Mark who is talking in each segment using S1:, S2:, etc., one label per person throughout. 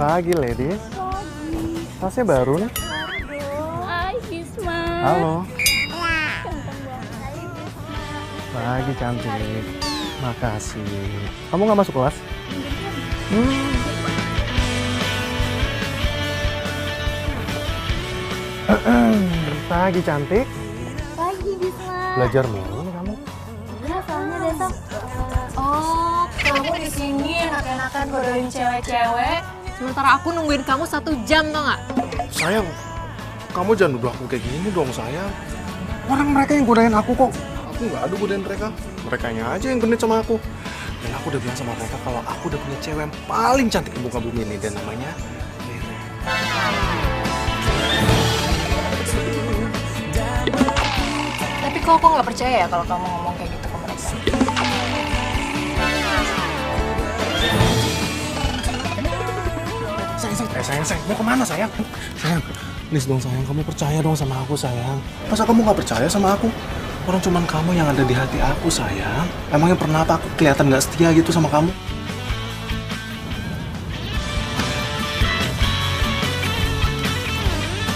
S1: Pagi, ladies.
S2: Pagi.
S1: Tasnya baru nih.
S2: Hai, Bisma.
S1: Halo.
S2: Ganteng banget.
S1: Pagi, cantik. Makasih. Kamu nggak masuk kelas? Pagi, cantik.
S2: Pagi, Bisma.
S1: Belajar mulu nih kamu.
S2: Iya, soalnya besok. Oh, kamu di sini enak-enakan godain cewek-cewek. Sementara aku nungguin kamu 1 jam, tau nggak?
S1: Sayang, kamu jangan nuduh aku kayak gini dong, sayang. Orang mereka yang godain aku kok. Aku nggak ada godain mereka. Merekanya aja yang genit sama aku. Dan aku udah bilang sama mereka kalau aku udah punya cewek yang paling cantik di muka bumi ini. Dan namanya Rere.
S2: Tapi kok aku nggak percaya ya kalau kamu ngomong kayak gitu ke mereka?
S1: Sayang, mau kemana sayang? Sayang, please dong sayang, kamu percaya dong sama aku sayang. Masa kamu nggak percaya sama aku? Orang cuman kamu yang ada di hati aku sayang. Emangnya pernah apa aku kelihatan nggak setia gitu sama kamu?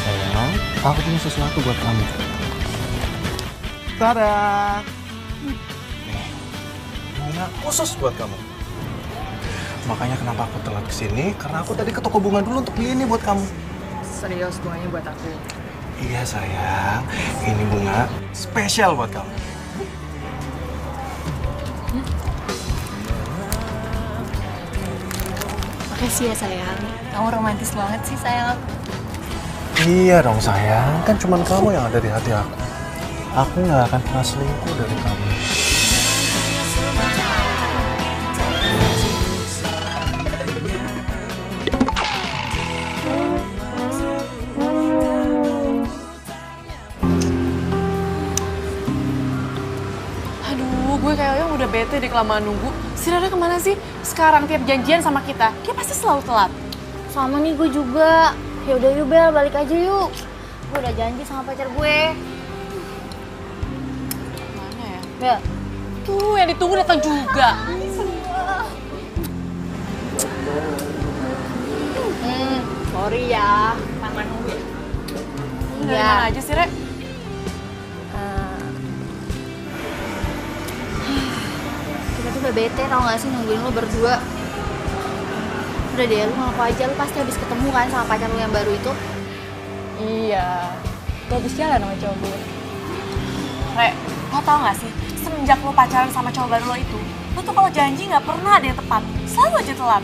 S1: Sayang, aku punya sesuatu buat kamu. Tada! Nih, bunga khusus buat kamu. Makanya kenapa aku telat kesini, karena aku tadi ke toko bunga dulu untuk beli ini buat kamu.
S2: Serius, bunganya buat aku.
S1: Iya sayang, ini bunga spesial buat kamu.
S2: Makasih ya sayang. Kamu romantis banget sih sayang.
S1: Iya dong sayang, kan cuman kamu yang ada di hati aku. Aku nggak akan pernah selingkuh dari kamu.
S3: Aduh, gue kayaknya udah bete deh kelamaan nunggu. Si Rara kemana sih? Sekarang tiap janjian sama kita, dia pasti selalu telat.
S2: Sama nih gue juga. Yaudah yuk Bel, balik aja yuk. Gue udah janji sama pacar gue.
S3: Mana ya?
S2: Bel.
S3: Tuh, yang ditunggu datang juga.
S2: Sorry ya. Lama nunggu ya.
S3: Dari mana aja sih, Re?
S2: Kita tuh udah bete tau gak sih nungguin lo berdua. Udah deh, lu ngaku aja, lu pasti habis ketemu kan sama pacar lu yang baru itu.
S3: Iya, gue habis jalan sama cowok gue. Re, lo tau gak sih, semenjak lo pacaran sama cowok baru lo itu, lo tuh kalau janji gak pernah ada yang tepat, selalu aja telat.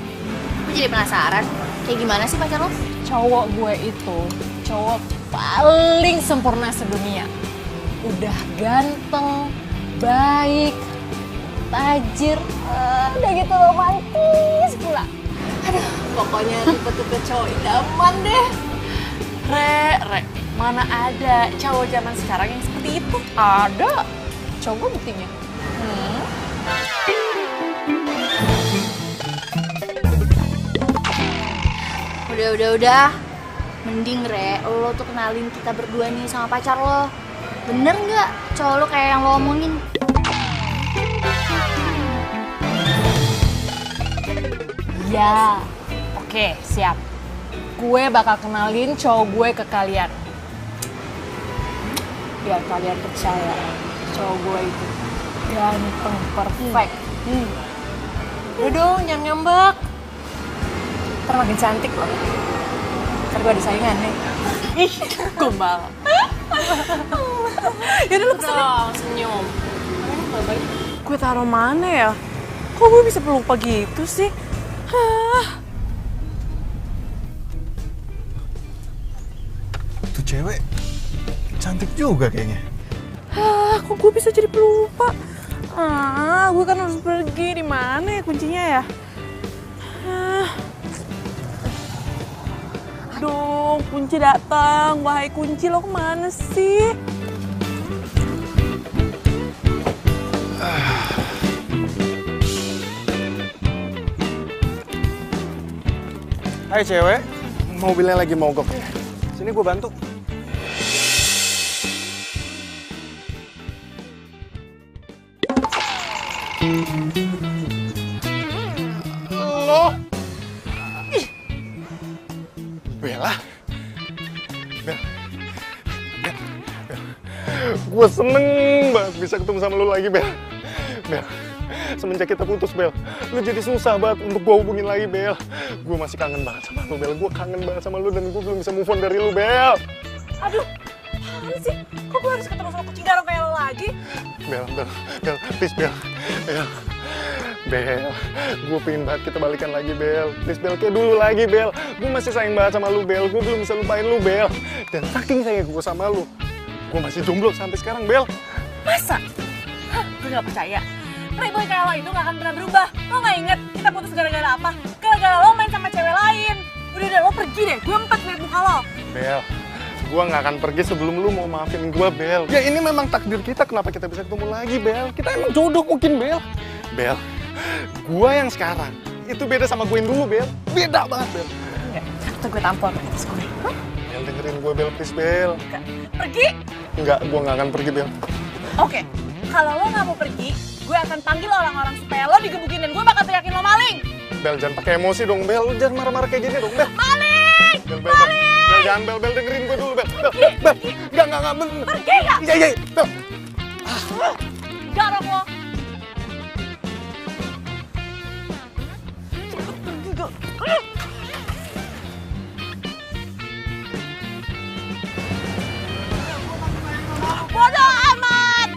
S2: Gue jadi penasaran, kayak gimana sih pacar lo?
S3: Cowok gue itu, cowok paling sempurna sedunia. Udah ganteng, baik, tajir, udah gitu romantis pula. Aduh, pokoknya tipe-tipe cowok idaman deh. Re, mana ada cowok zaman sekarang yang seperti itu? Ada. Coba buktinya.
S2: Udah. Mending Re, lo tuh kenalin kita berdua nih sama pacar lo. Bener nggak cowok lo kayak yang lo omongin?
S3: Ya, oke, siap. Gue bakal kenalin cowok gue ke kalian. Biar kalian percaya, cowok gue itu ganteng, perfect. Udah dong, jangan ngambek. Ntar makin cantik loh. Ntar gue ada saingan nih. Ih, gombal. Yaudah lu pesen dong, senyum. Gue taruh mana ya? Kok gue bisa pelupa gitu sih?
S1: Tuh cewek cantik juga kayaknya.
S3: Kok gue bisa jadi pelupa? Gue kan harus pergi. Di mana ya kuncinya ya? Dong, kunci datang. Wahai kunci, lo kemana sih?
S1: Hai cewek, mobilnya lagi mogok ya. Sini gue bantu. Lo Bella. Bel. Bel. Bel. Gue seneng banget bisa ketemu sama lu lagi, Bel. Bel. Semenjak kita putus, Bel, lu jadi susah banget untuk gue hubungin lagi, Bel. Gue masih kangen banget sama lu, Bel. Gue kangen banget sama lu dan gue belum bisa move on dari lu, Bel.
S3: Aduh, apaan sih? Kok gue harus ketemu sama kucing garong kayak lo lagi?
S1: Bel, please, Bel. Bel, gue pengen banget kita balikan lagi, Bel. Please, Bel, kayak dulu lagi, Bel. Gue masih sayang banget sama lu, Bel. Gue belum bisa lupain lu, Bel. Dan saking sayang gue sama lu, gue masih jomblo sampai sekarang, Bel.
S3: Masa? Hah, gue gak percaya. Playboy kayak lo itu gak akan pernah berubah. Lo gak inget kita putus gara-gara apa? Gara-gara lo main sama cewek lain. Udah, lo pergi deh. Gue empat liat muka lo.
S1: Bel, gue gak akan pergi sebelum lu mau maafin gue, Bel. Ya ini memang takdir kita, kenapa kita bisa ketemu lagi, Bel? Kita emang jodoh mungkin, Bel. Bel, gue yang sekarang itu beda sama gue yang dulu, Bel. Beda banget, Bel.
S3: Enggak, atau gue tampol pakai tas gue.
S1: Bel, dengerin gue, Bel, please, Bel.
S3: Enggak. Pergi?
S1: Enggak, gue gak akan pergi, Bel.
S3: Oke, kalau lo gak mau pergi, gue akan panggil orang-orang supaya lo digebukin dan gue bakal teriakin lo maling.
S1: Bel, jangan pakai emosi dong, Bel. Lu jangan marah-marah kayak gini dong, Bel.
S3: Maling!
S1: Bel, Bel, jangan, Bel, dengerin gue dulu, Bel. Bel, enggak, bener.
S3: Pergi gak?
S1: Iya, Bel.
S3: Garong lo. Bodoh amat!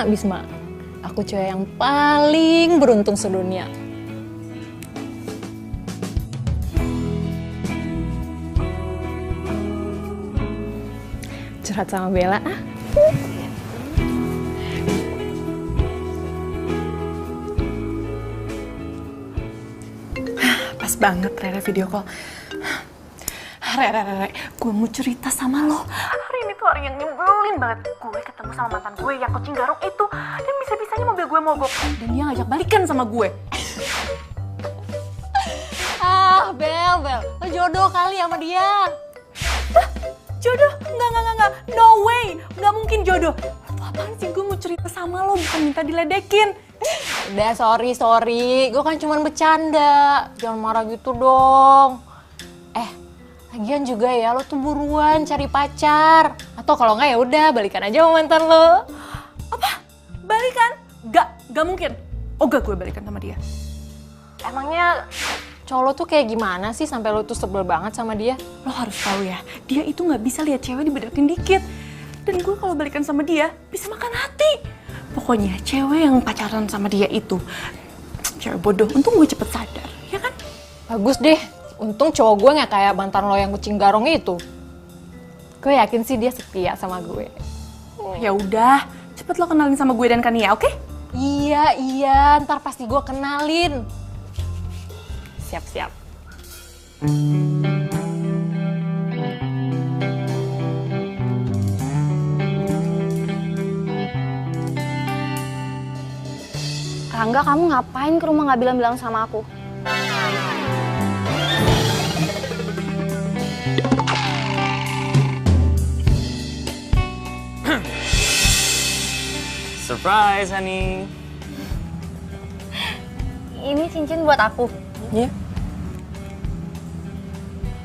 S2: Bisma, aku cewek yang paling beruntung sedunia. Curhat sama Bella, ah.
S3: Pas banget Rere video call. Rere, gue mau cerita sama lo. Hari ini tuh hari yang nyebelin banget. Gue ketemu sama mantan gue yang kucing garong itu. Dan bisa-bisanya mobil gue mogok. Dan dia ngajak balikan sama gue.
S2: Ah, Bel, lo jodoh kali sama dia.
S3: Hah? Jodoh? Enggak. No way. Nggak mungkin jodoh. Lo apaan sih? Gue mau cerita sama lo, bukan minta diledekin.
S2: Udah, sorry. Gue kan cuma bercanda. Jangan marah gitu dong. Lagian juga ya, lo tuh buruan cari pacar. Atau kalau nggak ya udah balikan aja sama mantan lo.
S3: Apa? Balikan? Gak mungkin. Gak gue balikan sama dia.
S2: Emangnya cowok lo tuh kayak gimana sih sampai lo tuh sebel banget sama dia?
S3: Lo harus tahu ya, dia itu nggak bisa lihat cewek dibedakin dikit. Dan gue kalau balikan sama dia, bisa makan hati. Pokoknya cewek yang pacaran sama dia itu cewek bodoh. Untung gue cepet sadar, ya kan?
S2: Bagus deh. Untung cowok gue nggak kayak mantan lo yang kucing garong itu. Gue yakin sih dia setia sama gue.
S3: Ya udah, cepet lo kenalin sama gue dan Kania, oke?
S2: Iya, ntar pasti gue kenalin. Siap.
S4: Rangga, kamu ngapain ke rumah nggak bilang-bilang sama aku?
S5: Surprise, honey.
S4: Ini cincin buat aku.
S2: Iya.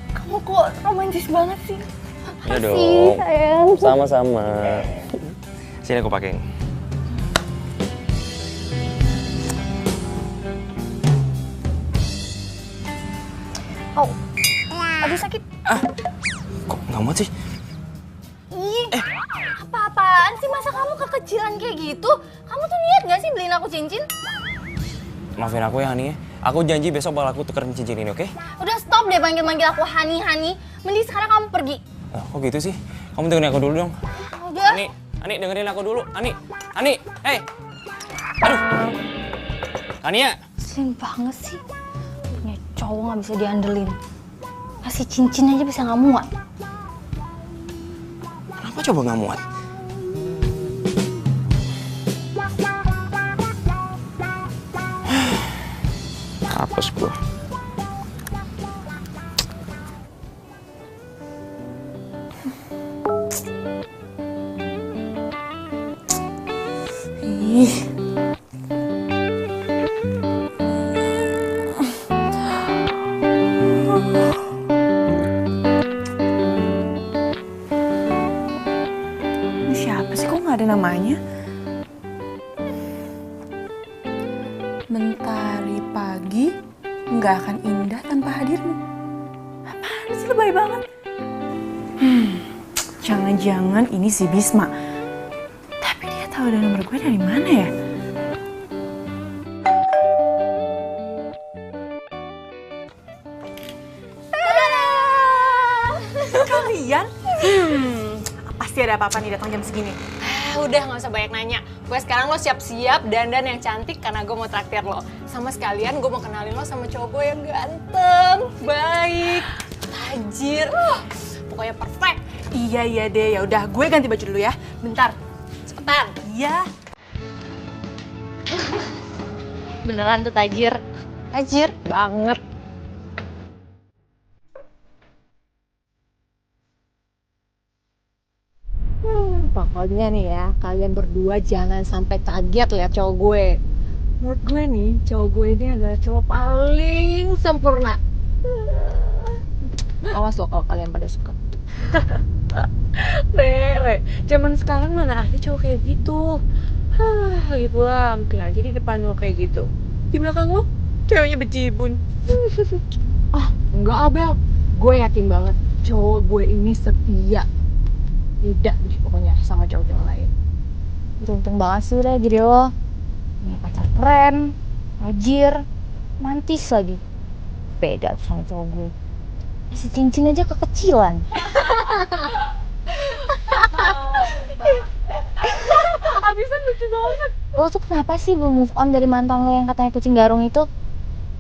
S4: Kamu kok romantis banget sih?
S5: Ya
S4: Makasih,
S5: dong.
S4: sayang.
S5: Sama-sama. Sini aku pakein.
S4: Oh, aduh sakit.
S5: Kok nggak muat sih?
S4: Ih, apa-apaan sih, masa kamu kekecilan kayak gitu? Kamu tuh niat gak sih beliin aku cincin?
S5: Maafin aku ya, Hani. Aku janji besok bakal aku tukerin cincin ini, oke?
S4: Udah stop deh manggil-manggil aku Hani. Mending sekarang kamu pergi.
S5: Kok gitu sih? Kamu dengerin aku dulu dong.
S4: Udah.
S5: Hani, dengerin aku dulu. Hani, hey! Aduh! Hania!
S4: Sering banget sih. Punya cowok gak bisa diandelin. Kasih cincin aja bisa gak muat.
S5: Kenapa coba nggak muat? Apes gua.
S3: Ih. Ini siapa sih? Kok nggak ada namanya? Mentari pagi nggak akan indah tanpa hadirmu. Apaan sih, lebay banget. Jangan-jangan ini si Bisma. Tapi dia tahu ada nomor gue dari mana ya? Kalian? Pasti ada apa-apa nih datang jam segini.
S2: Udah gak usah banyak nanya. Gue sekarang lo siap-siap dandan yang cantik karena gue mau traktir lo. Sama sekalian gue mau kenalin lo sama cowok gue yang ganteng, baik, tajir. Pokoknya perfect.
S3: Iya deh, ya udah gue ganti baju dulu ya. Bentar.
S2: Cepetan.
S3: Iya.
S2: Beneran tuh tajir. Tajir banget. Pokoknya nih ya, kalian berdua jangan sampai kaget lihat cowok gue. Menurut gue nih, cowok gue ini adalah cowok paling sempurna. Awas loh kalau kalian pada suka.
S6: Re, zaman sekarang mana ada cowok kayak gitu. Gitu lah, mungkin aja di depan lo kayak gitu. Di belakang lo, ceweknya bejibun.
S2: Enggak Abel, gue yakin banget cowok gue ini setia. Beda deh pokoknya sama cowok yang lain.
S4: Beruntung banget sih udah jadi lo. Punya pacar keren, tajir, romantis lagi. Beda tuh sama cowok gue. Si cincin aja kekecilan.
S6: Habisan lucu banget.
S4: Lo tuh kenapa sih belum move on dari mantan lo yang katanya kucing garung itu?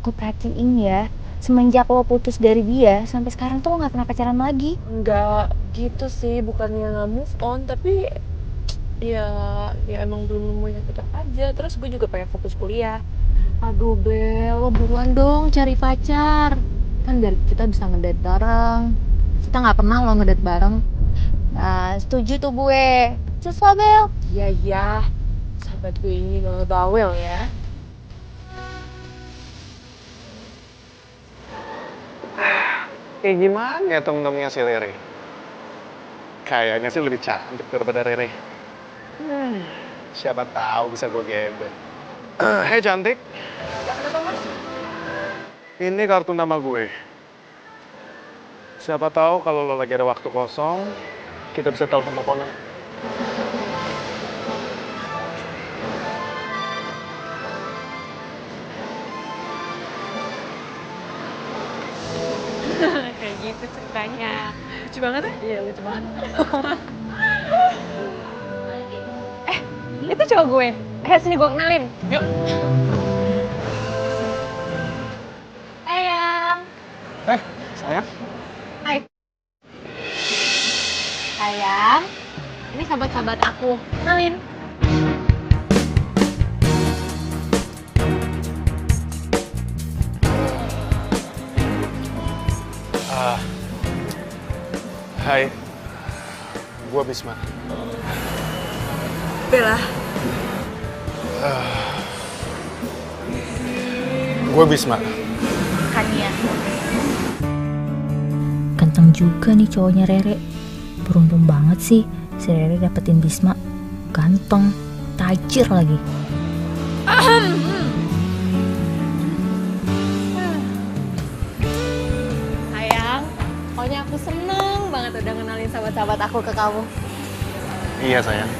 S4: Gue perhatiin ya, semenjak lo putus dari dia, sampai sekarang tuh lo gak pernah pacaran lagi.
S6: Enggak gitu sih, bukannya nggak move on, tapi ya emang belum nemu yang cocok aja. Terus gue juga pengen fokus kuliah.
S2: Aduh Bel, lo buruan dong cari pacar. Kan biar kita bisa ngedate bareng. Kita nggak pernah lo ngedate bareng.
S4: Nah, setuju tuh gue. Cus lah, Bel.
S6: Ya, sahabat gue ini gak bawel ya.
S1: Kayak gimana ya temen-temennya si Rere? Kayaknya sih lebih cantik daripada Rere. Siapa tahu bisa gue gebet. Hei cantik. Ini kartu nama gue. Siapa tahu kalau lo lagi ada waktu kosong, kita bisa telepon-teleponan.
S6: Kayak gitu ceritanya. Lucu banget ya? Iya, lucu banget.
S2: Itu cowok gue. Sini gue kenalin.
S6: Yuk.
S2: Sayang.
S1: Sayang.
S2: Hai. Sayang. Ini sahabat-sahabat aku. Kenalin.
S1: Hai. Gue Bisma.
S3: Bella.
S1: Gue Bisma.
S4: Kania. Ganteng juga nih cowoknya Rere. Beruntung banget sih si Rere dapetin Bisma. Ganteng, tajir lagi.
S2: Sayang, pokoknya aku seneng banget udah kenalin sahabat-sahabat aku ke kamu.
S1: Iya sayang.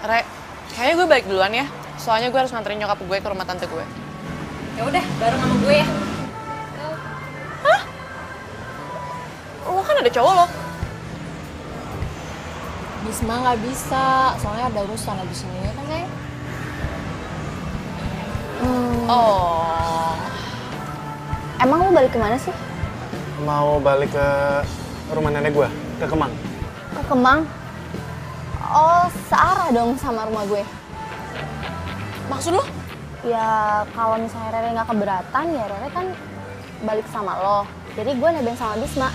S3: Re, kayaknya gue balik duluan ya. Soalnya gue harus nganterin nyokap gue ke rumah tante gue.
S2: Ya udah, bareng sama gue ya.
S3: Lo kan ada cowok lo.
S2: Bisma nggak bisa, soalnya ada urusan abis ini ya kan sayang?
S3: Oh.
S4: Emang lo balik kemana sih?
S1: Mau balik ke rumah nenek gue, ke Kemang.
S4: Ke Kemang? Oh, searah dong sama rumah gue.
S3: Maksud lo?
S4: Ya kalau misalnya Rere nggak keberatan ya Rere kan balik sama lo. Jadi gue nebeng sama Bisma.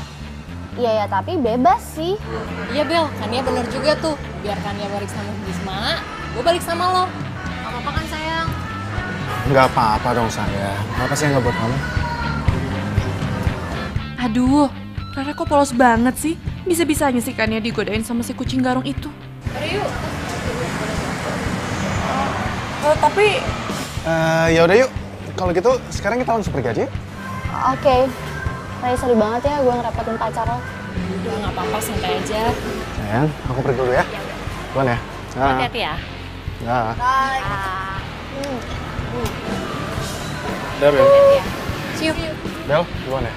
S4: Iya ya tapi bebas sih.
S2: Iya Bel, Kania bener juga tuh. Biar Kania balik sama Bisma, gue balik sama lo. Gak apa-apa kan sayang?
S1: Nggak apa-apa dong sayang. Apa sih yang nggak buat kamu?
S6: Aduh, Rere kok polos banget sih? Bisa-bisanya sih Kania digodain sama si kucing garong itu.
S2: Mari yuk.
S6: Tapi
S1: Ya udah yuk. Kalau gitu sekarang kita langsung pergi aja yuk.
S4: Oke. Rere sorry banget ya gue ngerepotin pacar lo.
S2: Udah gak apa-apa, santai aja.
S1: Sayang, aku pergi dulu ya. Duluan ya.
S2: Hati-hati ya.
S1: Nah.
S4: Bye.
S1: Udah Bel.
S2: See you.
S1: Bel, duluan ya.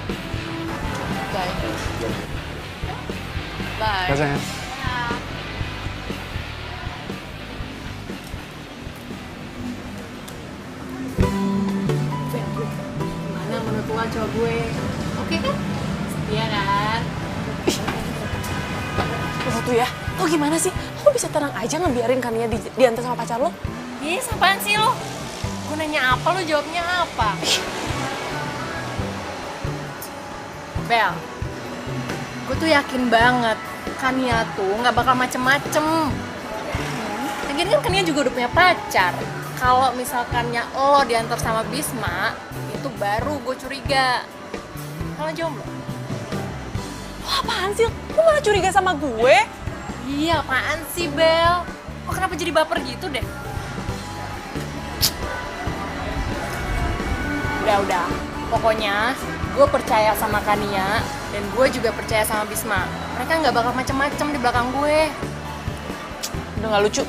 S2: Bye.
S1: Bye sayang.
S2: Gimana menurut lo cowok gue? Oke kan? Iya kan?
S6: lo tuh ya, lo gimana sih? Lo bisa tenang aja ngebiarin Kania diantar sama pacar lo?
S2: Ih, apaan sih lo? Gue nanya apa, lo jawabnya apa? Bel, gue tuh yakin banget Kania tuh nggak bakal macem-macem. Lagian kan Kania juga udah punya pacar. Kalau misalkannya lo diantar sama Bisma, itu baru gue curiga. Kalau jomblo?
S6: Lo apaan sih? Lo malah curiga sama gue?
S2: Iya, apaan sih Bel? Kok kenapa jadi baper gitu deh? Udah. Pokoknya gue percaya sama Kania dan gue juga percaya sama Bisma. Mereka nggak bakal macem-macem di belakang gue.
S6: Udah gak lucu.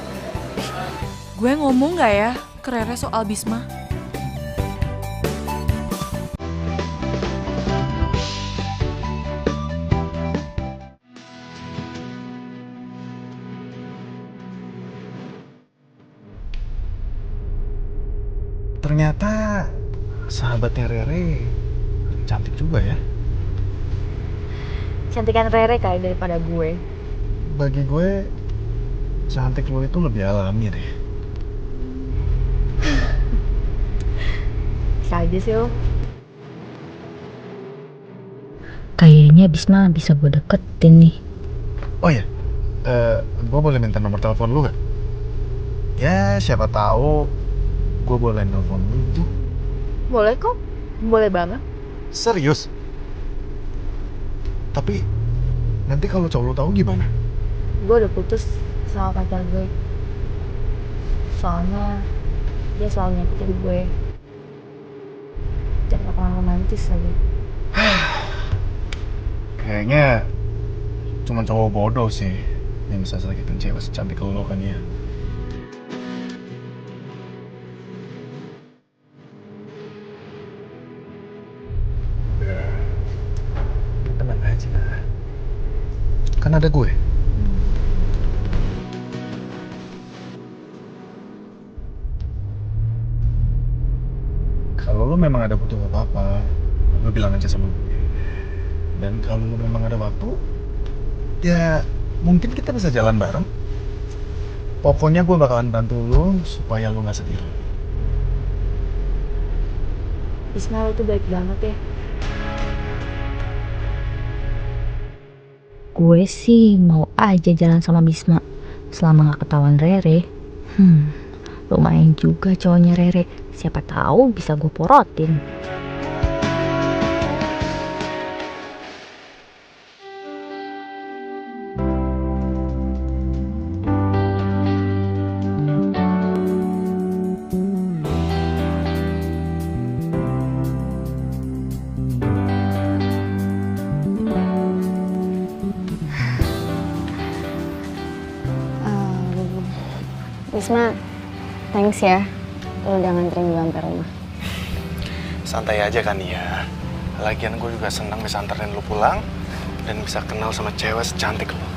S6: Gue ngomong gak ya ke Rere soal Bisma?
S1: Ternyata sahabatnya Rere cantik juga ya.
S4: Cantikan Rere kali daripada gue.
S1: Bagi gue cantik lo itu lebih alami deh.
S4: Bisa aja sih lo. Kayaknya Bisma bisa gue deketin nih.
S1: Oh ya, gue boleh minta nomor telepon lu gak? Ya siapa tahu gue boleh nelfon lu tuh.
S4: Boleh kok. Boleh banget.
S1: Serius? Tapi nanti kalau cowok lu tahu gimana?
S4: Gue udah putus sama pacar gue. Soalnya dia selalu nyakitin gue. Dan gak pernah romantis lagi.
S1: Kayaknya cuma cowok bodoh sih yang bisa sakitin cewek secantik lo kan ya. Udah, tenang aja. Kan ada gue. Kalau lo memang ada butuh apa-apa, lo bilang aja sama gue. Dan kalau lo memang ada waktu, ya mungkin kita bisa jalan bareng. Pokoknya gue bakalan bantu lo supaya lo gak sedih.
S4: Ismail itu baik banget ya. Gue sih mau aja jalan sama Bisma selama gak ketahuan Rere. Lumayan juga cowoknya Rere. Siapa tahu bisa gue porotin. Bisma, thanks ya. Lo udah nganterin gue sampai rumah.
S1: Santai aja kan ya. Lagian gue juga senang bisa anterin lo pulang dan bisa kenal sama cewek secantik lo.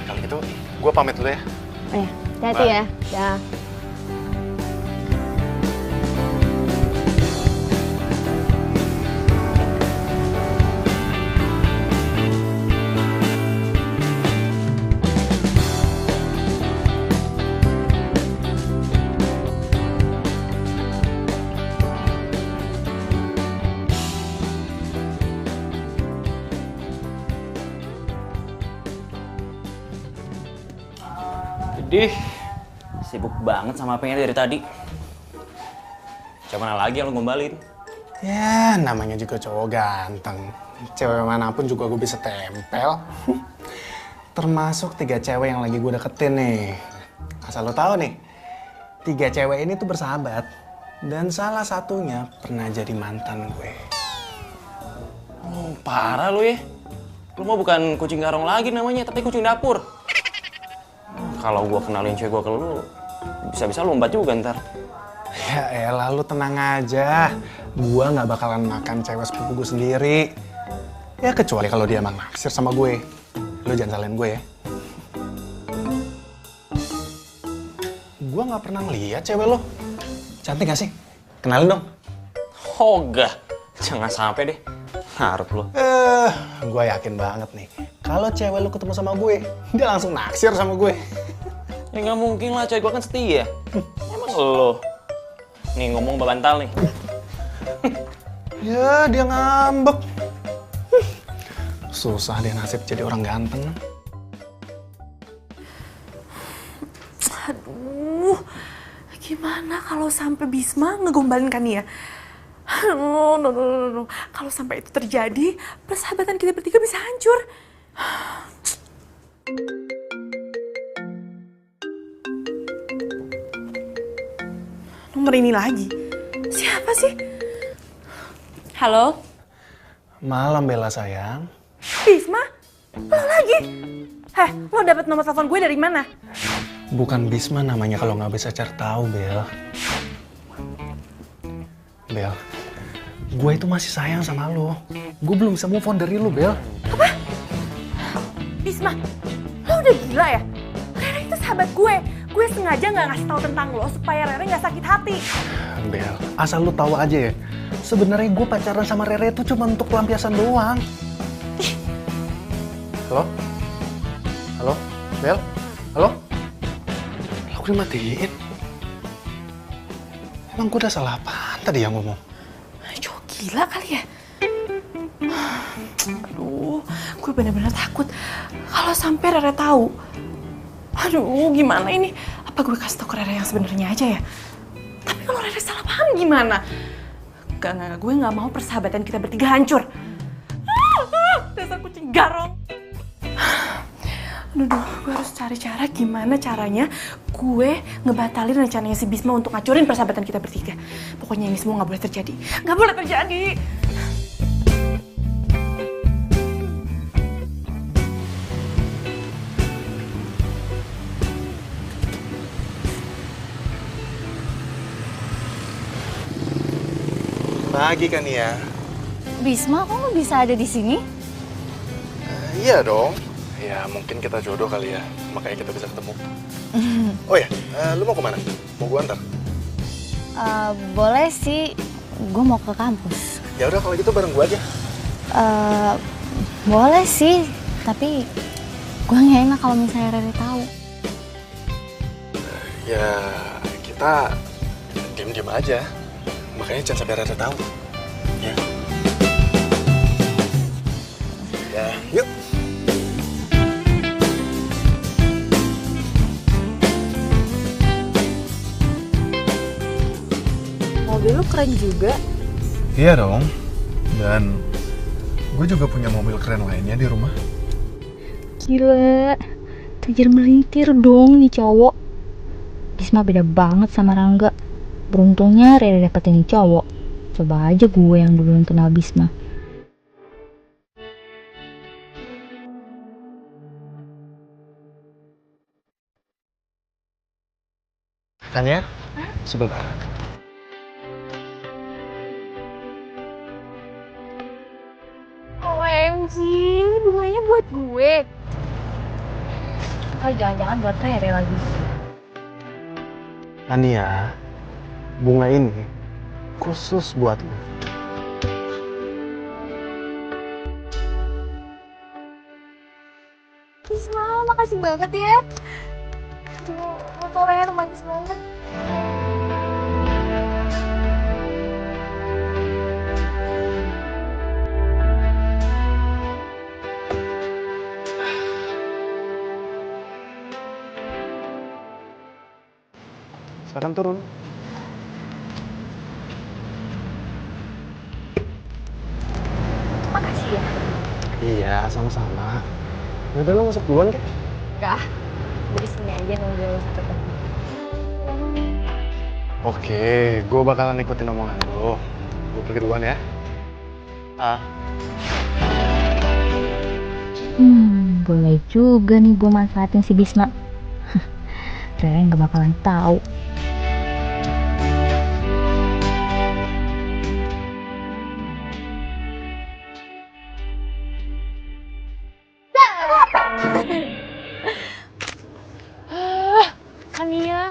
S1: Kalau gitu, gue pamit dulu ya.
S4: Hati-hati ya. Dah.
S5: Widih, sibuk banget sama pengen dari tadi. Siapa mana lagi yang lo gombalin?
S1: Ya, namanya juga cowok ganteng. Cewek manapun juga gue bisa tempel. Termasuk 3 cewek yang lagi gue deketin nih. Asal lo tahu nih, 3 cewek ini tuh bersahabat. Dan salah satunya pernah jadi mantan gue.
S5: Oh, parah lo ya. Lo mau bukan kucing garong lagi namanya, tapi kucing dapur. Kalau gue kenalin cewek gue ke lo, bisa-bisa lombat juga ntar.
S1: Ya elah, lu tenang aja. Gua nggak bakalan makan cewek sepupu gue sendiri. Ya kecuali kalau dia emang naksir sama gue. Lu jangan salahin gue ya. Gua nggak pernah ngeliat cewek lo. Cantik gak sih? Kenalin dong.
S5: Hoga, jangan sampai deh. Harap lo.
S1: Gue yakin banget nih. Kalau cewek lu ketemu sama gue, dia langsung naksir sama gue.
S5: Ya nggak mungkin lah, cewek gue kan setia. Emang lo. Nih ngomong babantal nih.
S1: Ya dia ngambek. Susah deh nasib jadi orang ganteng.
S6: Aduh, gimana kalau sampai Bisma ngegombalin Kania? No. Kalau sampai itu terjadi, persahabatan kita bertiga bisa hancur. Nomor ini lagi. Siapa sih? Halo?
S1: Malam Bella sayang.
S6: Bisma? Lo lagi? Heh, lo dapet nomor telepon gue dari mana?
S1: Bukan Bisma namanya kalau nggak bisa cari tahu, Bel. Bel, gue itu masih sayang sama lo. Gue belum bisa move on dari lo, Bel.
S6: Apa? Bisma, lo udah gila ya? Rere itu sahabat gue. Gue sengaja nggak ngasih tahu tentang lo supaya Rere nggak sakit hati.
S1: Bel, asal lo tahu aja ya. Sebenarnya gue pacaran sama Rere itu cuma untuk pelampiasan doang. Halo? Halo? Bel? Halo? Aku dimatiin. Emang gue udah salah apaan tadi yang ngomong?
S6: Cowok gila kali ya? Aduh, gue bener-bener takut kalau sampai Rere tahu. Aduh, gimana ini? Apa gue kasih tau ke Rere yang sebenarnya aja ya? Tapi kalau Rere salah paham gimana? Gak, gue gak mau persahabatan kita bertiga hancur. Dasar kucing garong. Aduh, gue harus cari cara gimana caranya gue ngebatalin rencananya si Bisma untuk ngacurin persahabatan kita bertiga. Pokoknya ini semua gak boleh terjadi. Gak boleh terjadi!
S1: Pagi kan ya?
S4: Bisma, kok lo bisa ada di sini?
S1: Iya dong. Ya mungkin kita jodoh kali ya, makanya kita bisa ketemu. Oh ya, lu mau kemana? Mau gua antar?
S4: Boleh sih, gue mau ke kampus.
S1: Ya udah kalau gitu bareng gua aja.
S4: Boleh sih, tapi gue nggak enak kalau misalnya Rere tahu.
S1: Ya kita diem-diem aja, makanya jangan sampai Rere tahu. Ya. Ya, yuk.
S4: Mobil lu keren juga.
S1: Iya dong. Dan gue juga punya mobil keren lainnya di rumah.
S4: Gila, kejar melintir dong nih cowok. Bisma beda banget sama Rangga. Beruntungnya Rere dapetin cowok. Coba aja gue yang duluan kenal Bisma.
S1: Tanya? Sebentar.
S4: OMG, ini bunganya buat gue. Oh, jangan-jangan buat Rere lagi.
S1: Tania, bunga ini khusus buat lo.
S4: Bisma, makasih banget ya. Tuh, motornya romantis banget.
S1: Silakan turun.
S4: Makasih ya.
S1: Iya, sama-sama. Udah lo masuk duluan kan?
S4: Enggak. Gue di sini aja nunggu lo ketemu.
S1: Oke, gue bakalan ikutin omongan lo. Gue pergi duluan ya.
S4: Boleh juga nih gue manfaatin si Bisma. Rere nggak bakalan tahu.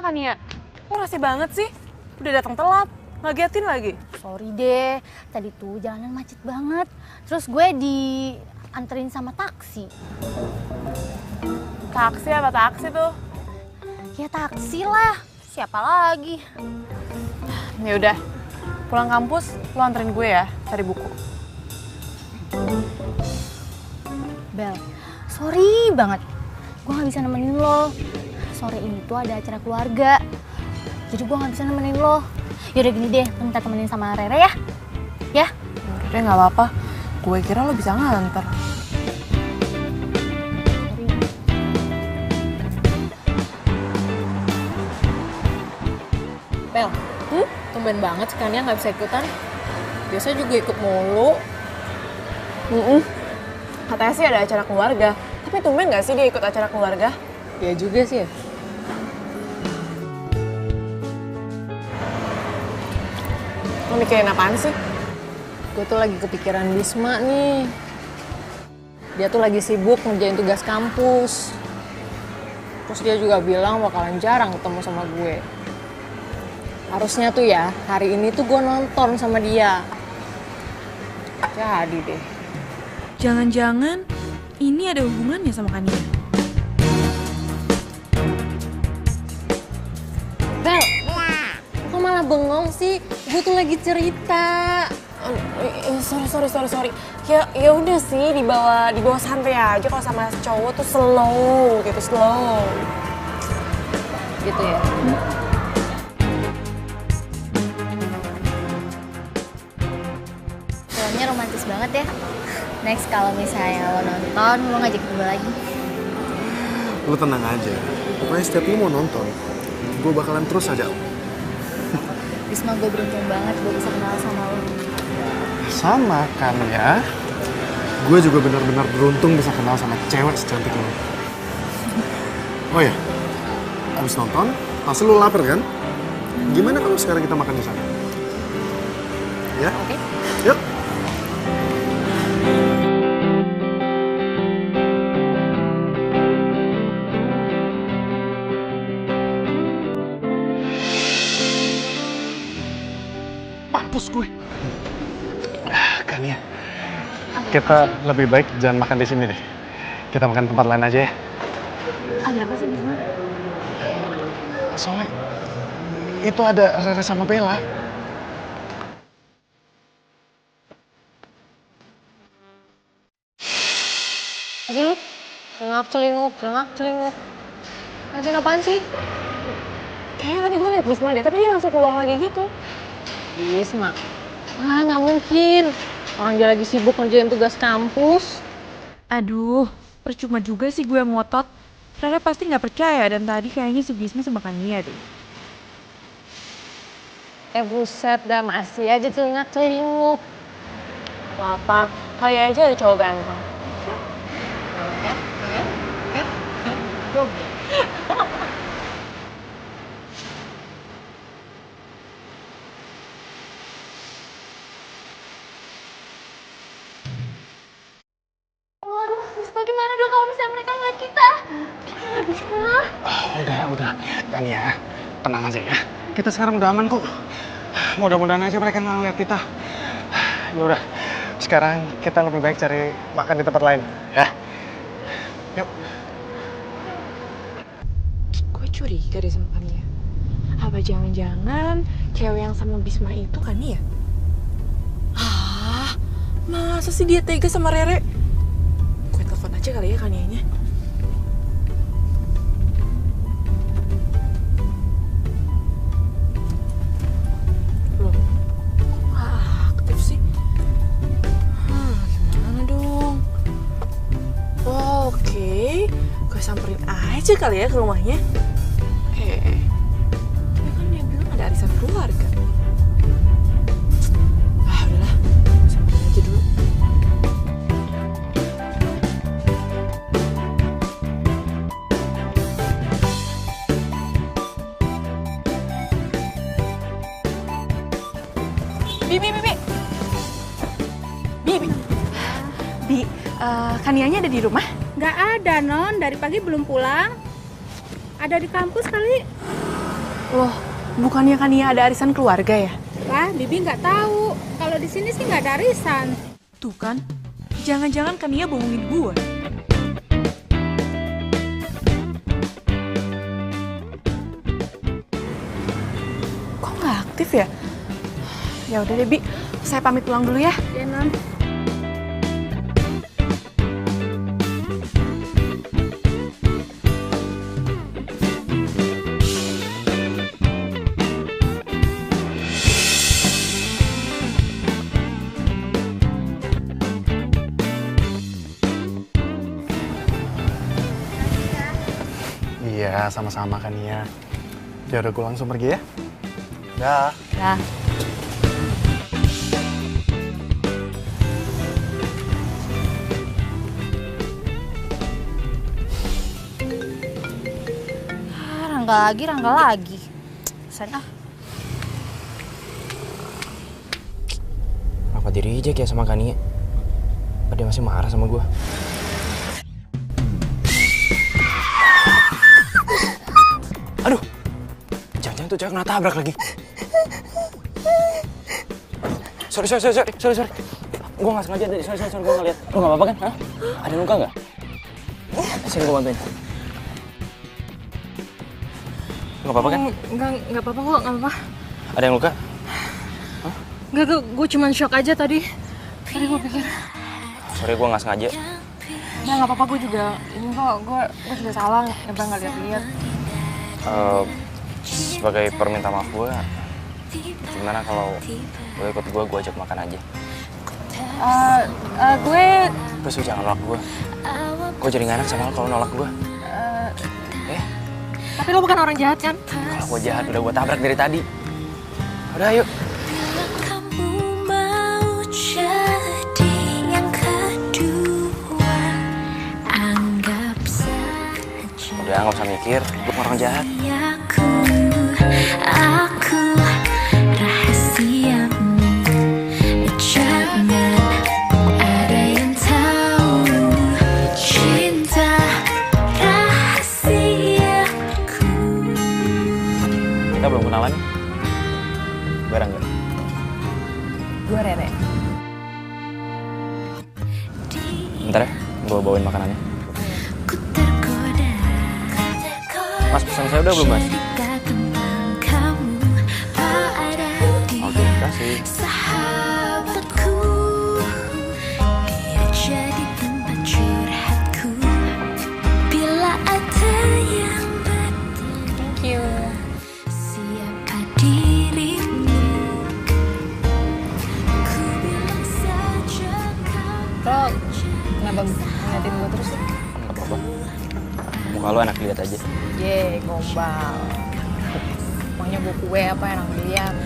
S6: Kania. Kok rasih banget sih? Udah datang telat, ngagetin lagi.
S4: Sorry deh, tadi tuh jalanan macet banget. Terus gue dianterin sama taksi.
S6: Taksi apa taksi tuh?
S4: Ya taksi lah, siapa lagi?
S6: Ya udah, pulang kampus lo anterin gue ya, cari buku.
S4: Bel, sorry banget. Gue gak bisa nemenin lo. Sore ini tuh ada acara keluarga. Jadi gue gak bisa nemenin lo. Yaudah gini deh, lo minta temenin sama Rere ya? Ya?
S6: Udah gak apa-apa, gue kira lo bisa nganter.
S2: Bel, tumben banget sekalian nggak bisa ikutan. Biasanya juga ikut mulu.
S6: Katanya sih ada acara keluarga, tapi tumben gak sih dia ikut acara keluarga?
S2: Ya juga sih ya.
S6: Lo mikirin apaan sih?
S2: Gue tuh lagi kepikiran Bisma nih. Dia tuh lagi sibuk ngerjain tugas kampus. Terus dia juga bilang bakalan jarang ketemu sama gue. Harusnya tuh ya, hari ini tuh gue nonton sama dia. Jadi deh.
S6: Jangan-jangan ini ada hubungannya sama Kania?
S2: Bel, kok malah bengong sih? Gue tuh lagi cerita.
S6: Sorry. Ya udah sih, dibawa santai aja. Kalau sama cowok tuh slow.
S2: Gitu ya.
S4: Filmnya romantis banget ya. Next kalau misalnya lo nonton, lo ngajak gue lagi.
S1: Lo tenang aja. Pokoknya setiap lo mau nonton, gue bakalan terus aja.
S4: Bisma, gue beruntung banget gue bisa kenal sama lo.
S1: Sama kan ya. Gue juga benar-benar beruntung bisa kenal sama cewek secantik lo. Oh ya, abis nonton, pasti lo lapar kan? Gimana kalau sekarang kita makan di sana? Ya?
S4: Oke.
S1: Yuk. Mampus gue. Kan ya. Kita lebih baik jangan makan di sini deh. Kita makan tempat lain aja ya.
S4: Ada apa sih Bisma?
S1: Soalnya itu ada Rere sama Bella.
S2: Lagi lu? Celinguk. Ngasihin apaan sih?
S6: Kayaknya tadi gue liat Bisma deh, tapi dia langsung keluar lagi gitu.
S2: Bisma? Ah, nggak mungkin. Orang dia lagi sibuk ngerjain tugas kampus.
S6: Aduh, percuma juga sih gue ngotot. Rere pasti nggak percaya dan tadi kayaknya si Bisma sama Kania deh.
S2: Buset dah, masih aja celinguk.
S6: Apa? Kali aja ada cowok ganteng.
S4: Bisma gimana dong kalau misalnya mereka ngeliat kita?
S1: Udah. Dan ya, tenang aja ya. Kita sekarang udah aman kok. Mudah-mudahan aja mereka nggak ngeliat kita. Ya udah, sekarang kita lebih baik cari makan di tempat lain, ya. Yuk.
S6: Gue curiga deh sama Kania. Apa jangan-jangan cewek yang sama Bisma itu Kania? Ah, masa sih dia tega sama Rere? Gue telepon aja kali ya Kanianya. gue samperin aja kali ya ke rumahnya. Tapi kan dia bilang ada arisan keluarga. Ah, udahlah. Samperin aja dulu. Bi, Kanianya ada di rumah?
S7: Nggak ada, Non. Dari pagi belum pulang. Ada di kampus kali.
S6: Loh, bukannya Kania ada arisan keluarga ya?
S7: Wah, Bibi nggak tahu. Kalau di sini sih nggak ada arisan.
S6: Tuh kan, jangan-jangan Kania bohongin gue. Kok nggak aktif ya? Ya udah deh, Bi. Saya pamit pulang dulu ya.
S7: Ya, Non.
S1: Iya, sama-sama kan ya. Ya udah gue langsung pergi ya. Dah.
S4: Nah, rangga lagi. Sana.
S5: Apa di reject ya sama Kania? Apa dia masih marah sama gue? Aduh, jangan-jangan tuh cewek kena tabrak lagi. Sorry. Gue nggak sengaja tadi. Sorry, gue nggak lihat. Lo nggak apa-apa kan? Hah? Ada luka nggak? Sini gue bantuin. Nggak apa-apa kan?
S3: Nggak apa-apa kok, nggak apa-apa.
S5: Ada yang luka?
S3: Nggak, gue cuma shock aja tadi. Tadi gue pikir.
S5: Sorry, gue nggak sengaja.
S3: Nggak apa-apa, gue juga. Ini kok, gue juga salah. Nggak lihat-lihat.
S5: Sebagai permintaan maaf gue, gimana kalau lo ikut gue ajak makan aja?
S3: Gue
S5: Please, jangan nolak gue. Gue jadi nggak enak sama lo kalau nolak gue.
S3: tapi lo bukan orang jahat kan?
S5: Kalau gue jahat udah gue tabrak dari tadi. Udah, ayo. Udah, nggak usah mikir. Gue orang jahat.
S8: Aku rahasiamu, jangan ada yang tahu. Cinta rahasiaku.
S5: Kita belum kenalan. Barang nggak?
S3: Gue Rere.
S5: Bentar ya, gue bawain makanannya.
S8: Ku tergoda.
S5: Mas, pesan saya udah belum, Mas? Oke, kasih.
S8: Sahabatku, dia jadi tempat curhatku. Bila ada yang bertanya, siapa dirimu? Ku bilang saja kau.
S3: Lo kenapa ngeliatin gue terus?
S5: Nggak apa-apa. Muka lo enak lihat aja.
S3: Ye, gombal. Pokoknya gue kue apa yang lihat.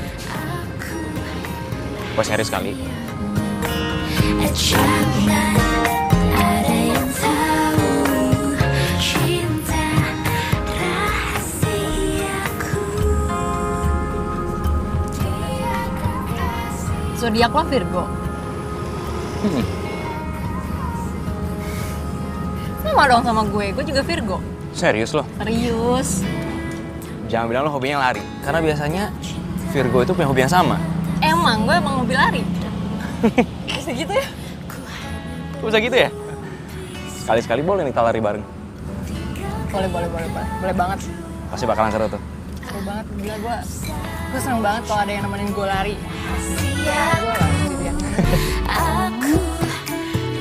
S5: Gue serius kali.
S8: Jangan ada yang tahu. Cinta rahasiaku.
S3: Zodiak lo Virgo. Sama dong sama gue juga Virgo.
S5: Serius lo?
S3: Serius.
S5: Jangan bilang lo hobinya lari. Karena biasanya Virgo itu punya hobi yang sama.
S3: Emang gue emang hobi lari. Bisa gitu ya?
S5: Kok bisa gitu ya? Sekali-sekali boleh nih kita lari bareng.
S3: Boleh banget.
S5: Pasti bakalan seru tuh.
S3: Seru banget, gila gue seneng banget kalau ada yang nemenin gue lari. Gue lari sendirian.
S8: Aku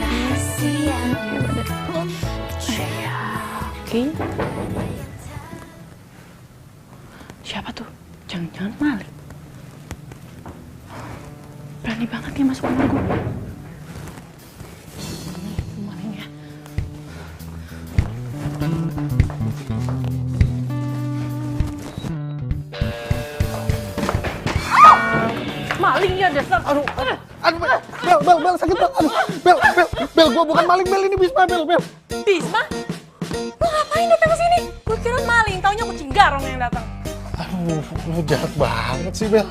S8: rahasiamu.
S6: Oke. Siapa tuh? Jangan-jangan Malik. Berani banget dia masuk rumah gue. Maling ya. maling ya dasar.
S1: Aduh, Bel, sakit Bel. Aduh, Bel, gua bukan maling Bel, ini Bisma Bel.
S6: Bisma? Lu ngapain datang ke sini? Gue kira maling, taunya kucing garong yang datang.
S1: Aduh, lu jahat banget sih Bel.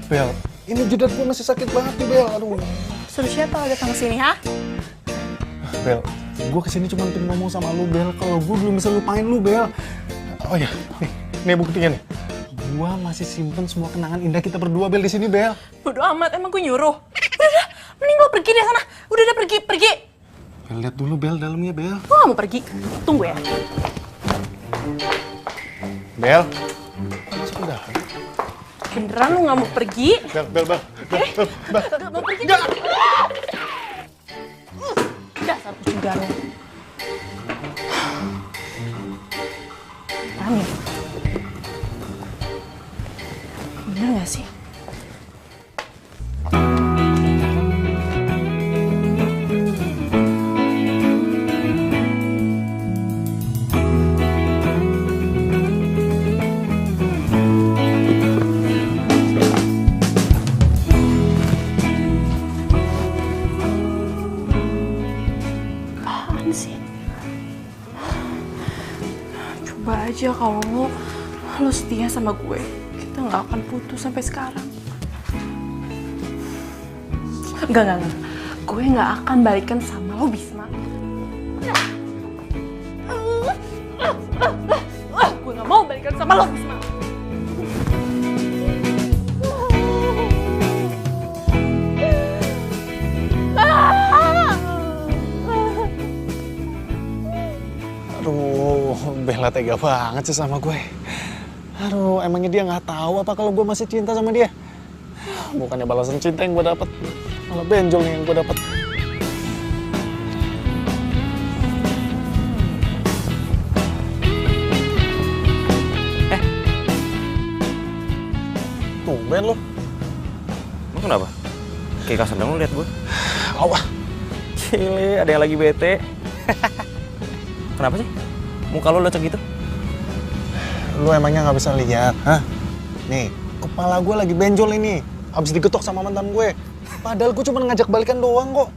S1: Bel, ini jidat gua masih sakit banget nih Bel. Aduh.
S6: Suruh siapa lo datang ke sini, ha?
S1: Bel, gua kesini cuma untuk ngomong sama lu Bel. Kalau gua belum bisa lupain lu Bel. Oh ya, nih buktinya nih. Gua masih simpen semua kenangan indah kita berdua Bel di sini Bel.
S6: Bodoh amat, emang gue nyuruh. Udah, mending lo pergi deh sana. Udah pergi.
S1: Bel, lihat dulu Bel dalamnya Bel.
S6: Gue gak mau pergi. Tunggu ya.
S1: Bel. Sudah.
S6: Beneran lu gak mau pergi?
S1: Bel.
S6: Gak mau pergi?
S1: Enggak.
S6: Dasar kucing garong. Amin. Bener gak sih? Apaan sih? Coba aja kalau lo setia sama gue, kita nggak akan putus sampai sekarang. Enggak. Gue nggak akan balikan sama lo, Bisma. Gue nggak mau balikan sama lo, Bisma.
S1: Aduh, Bella tega banget sih sama gue. Aduh, emangnya dia nggak tahu apa kalau gue masih cinta sama dia? Bukannya balasan cinta yang gue dapat, malah benjol nih yang gue dapat. Tumben lo.
S5: Emang kenapa? Kayak kasar dong lu liat gue.
S1: Awah.
S5: Cile, ada yang lagi bete. Kenapa sih? Muka lu lecek gitu?
S1: Lu emangnya nggak bisa lihat, hah? Nih, kepala gue lagi benjol ini. Habis digetok sama mantan gue. Padahal gue cuma ngajak balikan doang kok.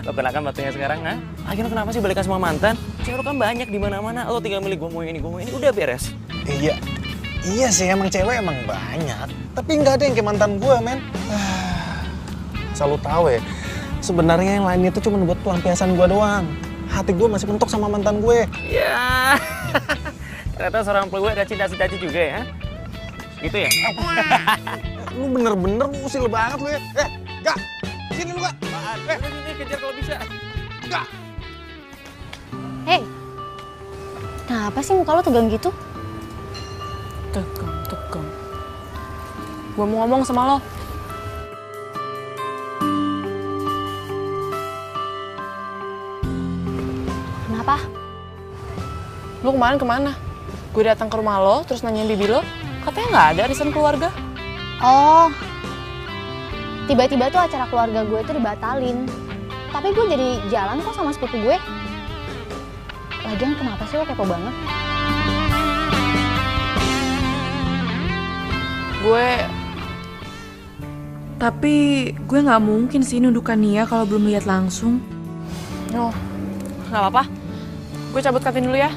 S5: Lo kenakan batunya sekarang, ha? Akhirnya kenapa sih balikan sama mantan? Cewek lo kan banyak di mana-mana. Lo tinggal milih gue mau ini, udah beres.
S1: Iya sih, emang cewek emang banyak. Tapi nggak ada yang kayak mantan gue, men. Selalu tahu ya, sebenarnya yang lain itu cuma buat pelampiasan gue doang. Hati gue masih mentok sama mantan gue.
S5: Ya, ternyata seorang pelue ada cinta-cinta juga ya? Gitu ya?
S1: Lu bener-bener usil banget lu ya. Gak! Sini lu, Gak!
S5: Sini kejar kalau bisa.
S1: Gak!
S4: Hei, kenapa sih muka lo tegang gitu?
S6: Tegang. Gue mau ngomong sama lo.
S4: Kenapa?
S6: Lo kemarin kemana? Gue datang ke rumah lo, terus nanyain bibi lo. Katanya nggak ada arisan keluarga.
S4: Oh, tiba-tiba tuh acara keluarga gue tuh dibatalin. Tapi gue jadi jalan kok sama sepupu gue. Lagian kenapa sih lo kepo banget?
S6: Tapi gue nggak mungkin sih nundukan Nia kalau belum lihat langsung. Oh, nggak apa-apa. Gue cabut kantin dulu ya.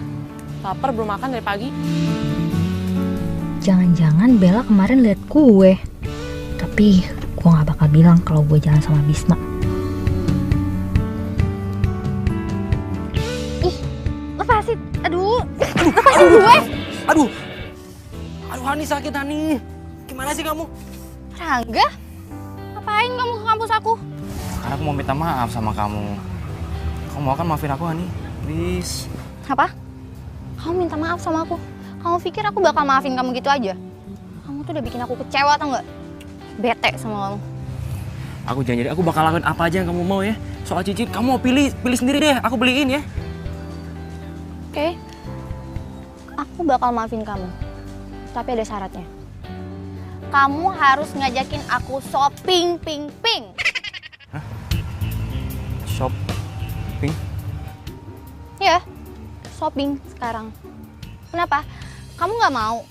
S6: Lapar, belum makan dari pagi.
S4: Jangan-jangan Bella kemarin lihat gue. Tapi gue gak bakal bilang kalau gue jalan sama Bisma. Ih, lepasin. Aduh, lepasin gue.
S5: Aduh, Hani sakit, Hani. Gimana sih kamu?
S4: Rangga, ngapain kamu ke kampus aku?
S5: Karena aku mau minta maaf sama kamu. Kamu mau kan maafin aku, Hani? Please.
S4: Apa? Kamu minta maaf sama aku? Kamu pikir aku bakal maafin kamu gitu aja? Kamu tuh udah bikin aku kecewa tau gak? Bete sama kamu.
S5: Aku janji deh, aku bakal lakuin apa aja yang kamu mau ya. Soal cincin, kamu mau pilih sendiri deh. Aku beliin ya.
S4: Oke. Aku bakal maafin kamu. Tapi ada syaratnya. Kamu harus ngajakin aku shopping, ping.
S5: Hah? Shopping?
S4: Ya, shopping sekarang. Kenapa? Kamu nggak mau?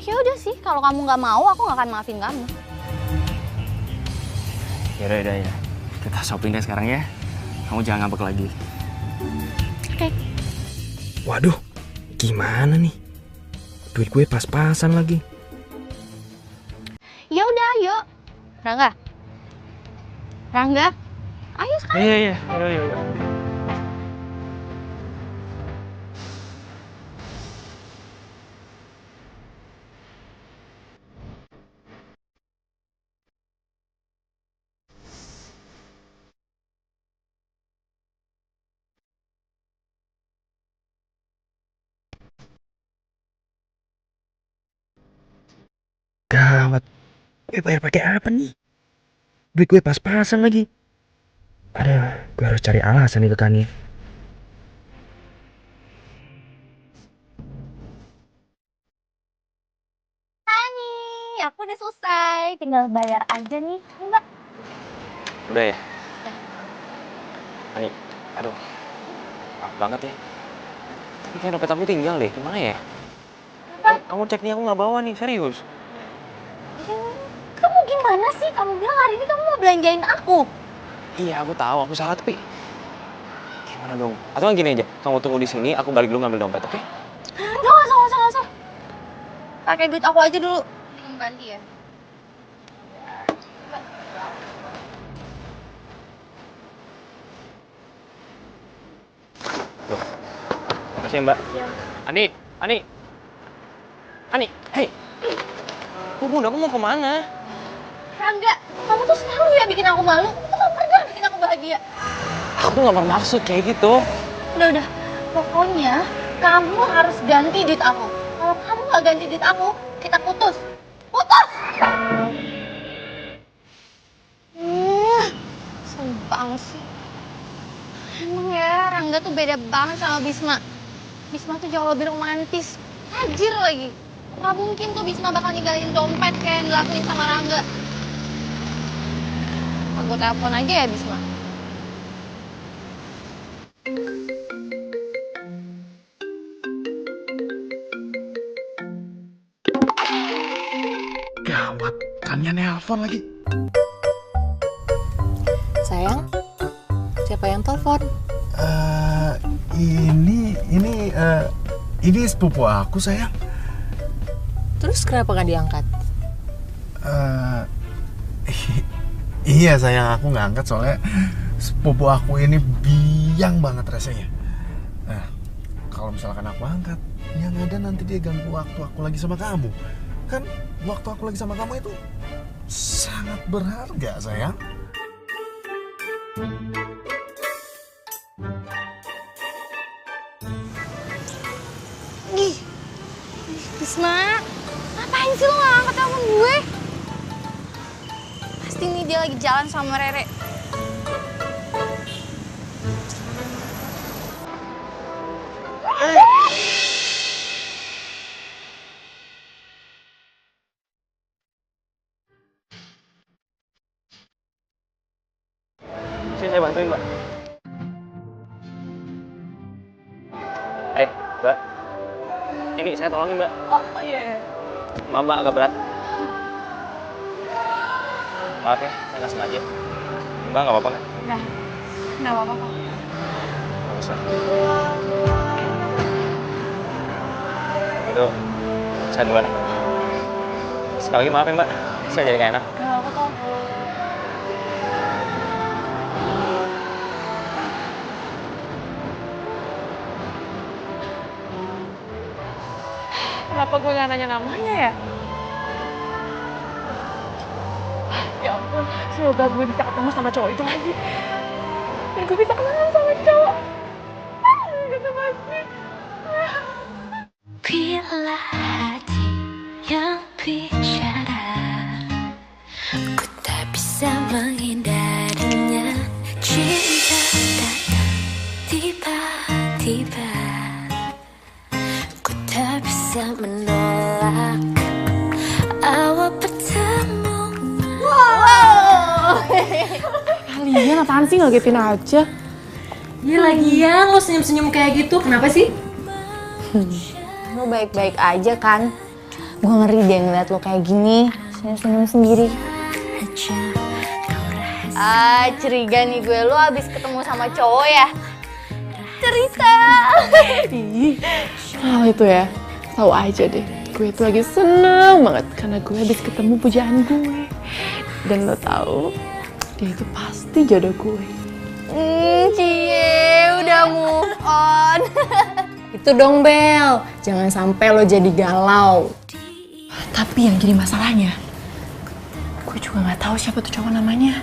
S4: Ya udah sih, kalau kamu nggak mau, aku nggak akan maafin kamu.
S5: Yaudah ya. Kita shopping deh sekarang ya. Kamu jangan ngambek lagi.
S4: Oke.
S5: Waduh, gimana nih? Duit gue pas-pasan lagi.
S4: Ya udah, ayo. Rangga, ayo sekarang.
S5: Iya. Yaudah. Gawat, gue bayar pakai apa nih? Duit gue pas-pasan lagi. Aduh, gue harus cari alasan nih ke Kani.
S4: Hani, aku udah selesai. Tinggal bayar aja nih. Mbak.
S5: Udah ya? Ani, aduh, maaf banget ya. Tapi kayak dompet aku tinggal deh, gimana ya? Kamu cek nih, aku nggak bawa nih, serius.
S4: Kamu gimana sih? Kamu bilang hari ini kamu mau belanjain aku.
S5: Iya, aku tahu, aku salah, tapi gimana dong? Atau kan gini aja, kamu tunggu di sini, aku balik dulu ngambil dompet, oke?
S4: Nggak usah. Pakai duit aku aja dulu. Kamu ganti ya.
S5: Tuh, makasih ya Mbak. Iya. Ani, hei. Bunda, aku mau kemana?
S4: Rangga, kamu tuh selalu ya bikin aku malu. Kamu tuh pernah bikin aku bahagia.
S5: Aku tuh nggak bermaksud kayak gitu.
S4: Udah. Pokoknya kamu harus ganti duit aku. Kalau kamu nggak ganti duit aku, kita putus. Putus! Sumpah sih. Emang ya, Rangga tuh beda banget sama Bisma. Bisma tuh jauh lebih romantis. Tajir lagi. Nggak mungkin tuh Bisma bakal ninggalin dompet kayak yang dilakuin sama Rangga. Aku telepon aja ya Bisma.
S1: Gawat, Kania nelpon lagi.
S2: Sayang, siapa yang telepon?
S1: Ini sepupu aku, sayang.
S2: Terus kenapa nggak diangkat?
S1: Iya sayang, aku nggak angkat soalnya sepupu aku ini biang banget rasanya. Nah, kalau misalkan aku angkat, yang ada nanti dia ganggu waktu aku lagi sama kamu. Kan waktu aku lagi sama kamu itu sangat berharga, sayang.
S4: Bisma, ngapain sih lo gak angkat telepon gue? Pasti nih dia lagi jalan sama Rere.
S5: Sini saya bantuin, Mbak. Mbak. Ini saya tolongin, Mbak.
S6: Oh iya.
S5: Maaf, Mbak, agak berat. Maaf ya, saya nggak sengaja. Mbak, nggak apa-apa kan?
S6: Nggak apa-apa kok.
S5: Nggak usah. Itu, saya duluan. Sekali lagi maaf ya, Mbak. Saya jadi nggak enak.
S6: Nggak apa-apa kok. Kenapa gue gak nanya namanya ya? Ya ampun, semoga gue bisa ketemu sama cowok itu lagi. Dan gue bisa kenalan sama cowok. Gitu pasti.
S8: Bila hati yang bicara, ku tak bisa menghindarinya. Cinta datang tiba-tiba, ku tak bisa menolak awal pertemuan.
S6: Kalian apaan sih ngagetin aja?
S2: Ya lagian lo senyum-senyum kayak gitu, kenapa sih?
S4: Lo baik-baik aja kan? Gue ngeri deh ngeliat lo kayak gini, senyum-senyum sendiri. Curiga nih gue, lo abis ketemu sama cowok ya? Cerita.
S6: Kalau itu ya, tahu aja deh. Gue tuh lagi seneng banget karena gue habis ketemu pujaan gue. Dan lo tahu, dia itu pasti jodoh gue.
S4: Cie, udah move on.
S2: Itu dong Bel, jangan sampai lo jadi galau.
S6: Tapi yang jadi masalahnya, gue juga nggak tahu siapa tuh cowok namanya.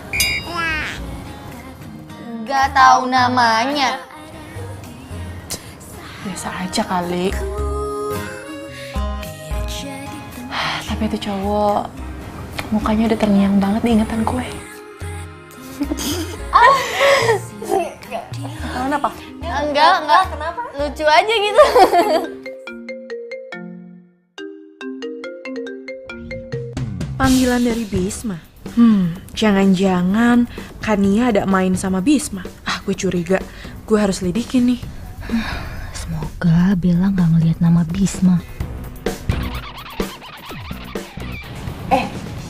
S4: Gak tahu namanya.
S6: Biasa aja kali. Tapi itu cowok, mukanya udah terngiang banget di ingatan gue.
S4: Kenapa? Enggak. Kenapa? Lucu aja gitu.
S9: Panggilan dari Bisma? Jangan-jangan Kania ada main sama Bisma. Gue curiga. Gue harus lidikin nih.
S4: Semoga Bella gak ngeliat nama Bisma.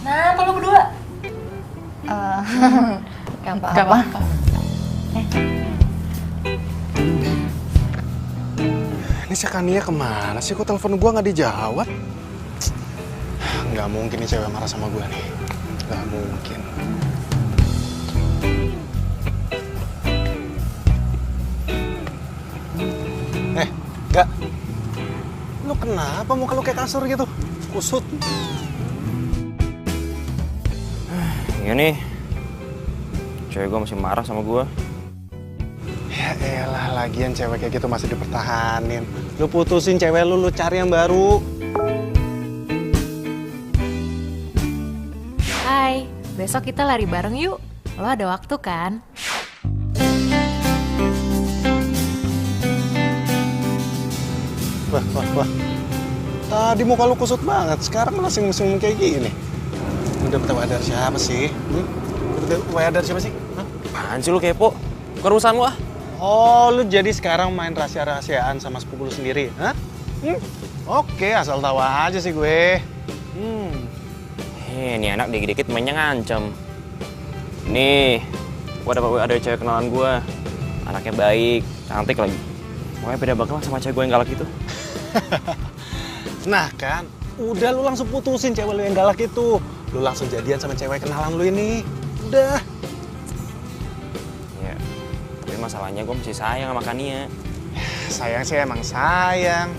S6: Kenapa lo berdua?
S4: Gak apa-apa.
S1: Ini si Kania kemana sih? Kok telepon gue nggak dijawab? Nggak mungkin nih cewek marah sama gue nih. Nggak mungkin. Gak. Lu kenapa muka lu kayak kasur gitu? Kusut.
S5: Iya nih, cewek gue masih marah sama gue.
S1: Ya elah, lagian cewek kayak gitu masih dipertahanin. Lu putusin cewek lu cari yang baru.
S3: Hai, besok kita lari bareng yuk. Lo ada waktu kan?
S1: Wah. Tadi muka lu kusut banget, sekarang masih musim kayak gini. Udah dapet WA dari siapa sih? Dapet WA dari siapa sih? Hah?
S5: Apaan sih lu kepo? Bukan urusan lu ah.
S1: Oh, lu jadi sekarang main rahasia-rahasiaan sama sepupu lu sendiri, hah? Oke, asal tahu aja sih gue.
S5: Ini anak dikit-dikit mainnya ngancem. Nih, gua dapat WA dari cewek kenalan gua. Anaknya baik, cantik lagi. Pokoknya beda banget lah sama cewek gue yang galak itu.
S1: Nah kan, udah lu langsung putusin cewek lu yang galak itu. Lu langsung jadian sama cewek kenalan lu ini. Udah.
S5: Ya, tapi masalahnya gue masih sayang sama Kania.
S1: Sayang sih emang sayang.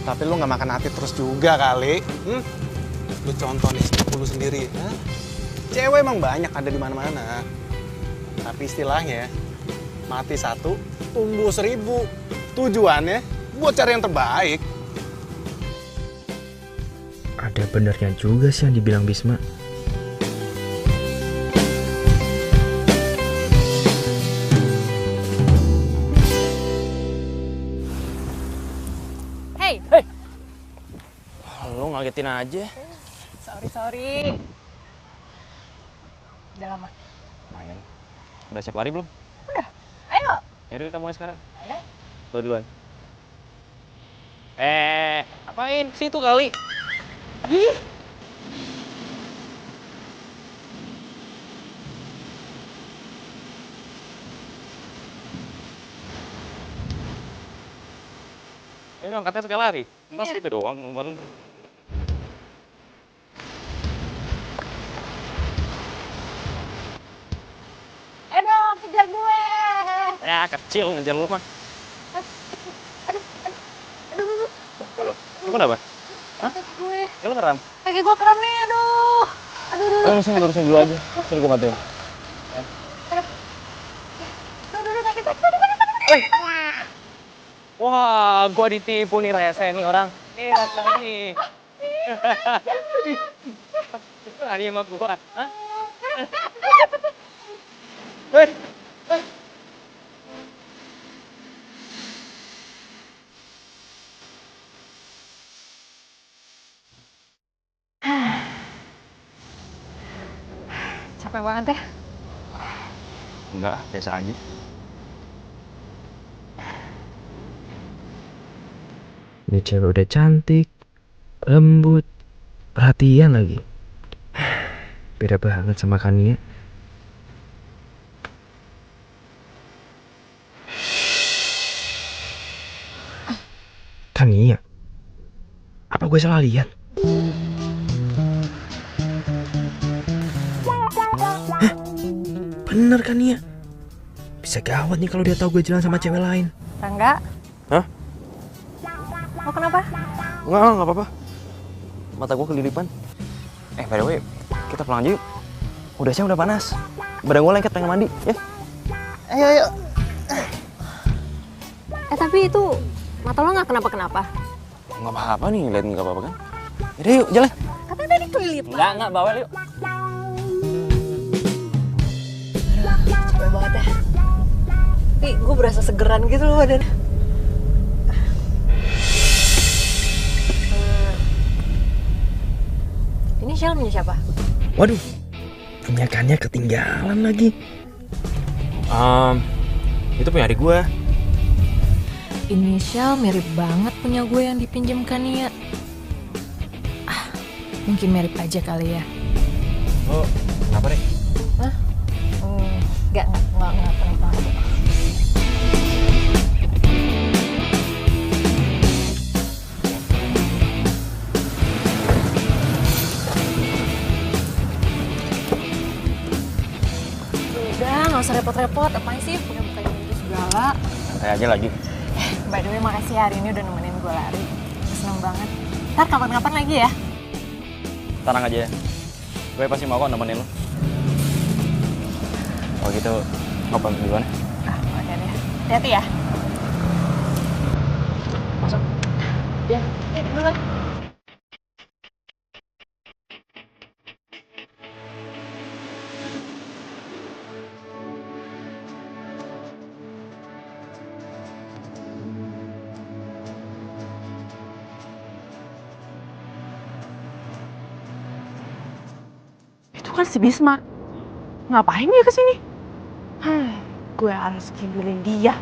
S1: Tapi lu nggak makan hati terus juga kali. Lu contoh nih sepupu lu sendiri. Hah? Cewek emang banyak ada di mana-mana. Tapi istilahnya, mati satu, tumbuh 1000. Tujuannya buat cari yang terbaik.
S10: Ada benernya juga sih yang dibilang Bisma.
S3: Hey.
S5: Lu ngagetin aja.
S3: Sorry. Udah lama.
S5: Lumayan. Udah siap lari belum?
S3: Udah, ayo.
S5: Yaudah kita mulai sekarang.
S3: Ayo.
S5: Lo duluan. Apain? Situ kali. Ih. Ini angkatnya sekali lari. Pas itu doang. Baru.
S3: Dong, kejar gue.
S5: Ya kecil ngejar lu mah.
S3: Aduh.
S5: Lu kenapa? Hah?
S3: Kaki gue.
S5: Ya lu ngeram?
S3: Kaki gue kram nih, aduh.
S5: Lurusin dulu aja. Sini gua matiin.
S3: Aduh, kaki.
S5: Wah, gua ditipu nih rese nih orang. Nih, nih. Ini sama gua. Hah? Hei.
S3: Capek banget ya?
S5: Enggak, biasa aja.
S10: Ini cewek udah cantik, lembut, Perhatian lagi. Beda banget sama Kania. Kania? Apa gue salah lihat? Hah? Bener Kania? Bisa gawat nih kalau dia tahu gue jalan sama cewek lain.
S3: Rangga?
S5: Hah?
S3: Lo kenapa?
S5: Nggak apa-apa. Mata gue kelilipan. By the way, kita pulang aja yuk. Udah siang, udah panas. Badan gue lengket, pengen mandi, ya? Ayo.
S3: Tapi itu mata lo nggak kenapa-kenapa?
S5: Nggak apa-apa nih, lihat nggak apa-apa kan? Yaudah yuk, jalan.
S3: Katanya tadi kelilip.
S5: Nggak, bawa yuk.
S3: Capek banget ya. Tapi gue berasa segeran gitu loh badan. Ini Shell punya siapa?
S10: Waduh, punya Kania ketinggalan lagi.
S5: Itu punya adik gue.
S2: Inisial mirip banget punya gue yang dipinjam Kania. Mungkin mirip aja kali ya.
S5: Oh, kenapa deh?
S2: Hah? Enggak kenapa. Udah, nggak usah repot-repot. Apaan sih punya buka gitu segala.
S5: Santai aja lagi.
S2: By the way, makasih hari ini udah nemenin gue lari. Seneng banget. Ntar kapan-kapan lagi ya.
S5: Tenang aja ya. Gue pasti mau kok nemenin lo. Kalau gitu, ngobrol duluan ya.
S2: Oke deh. Hati-hati ya.
S5: Masuk.
S2: Ya, duluan.
S6: Itu kan si Bisma. Ngapain dia kesini? Gue harus kibulin dia.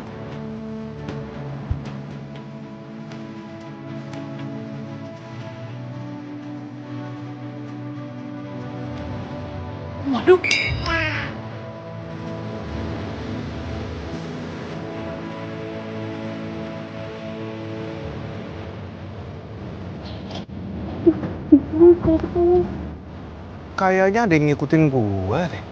S6: Waduh.
S1: Kayaknya ada yang ngikutin gua deh.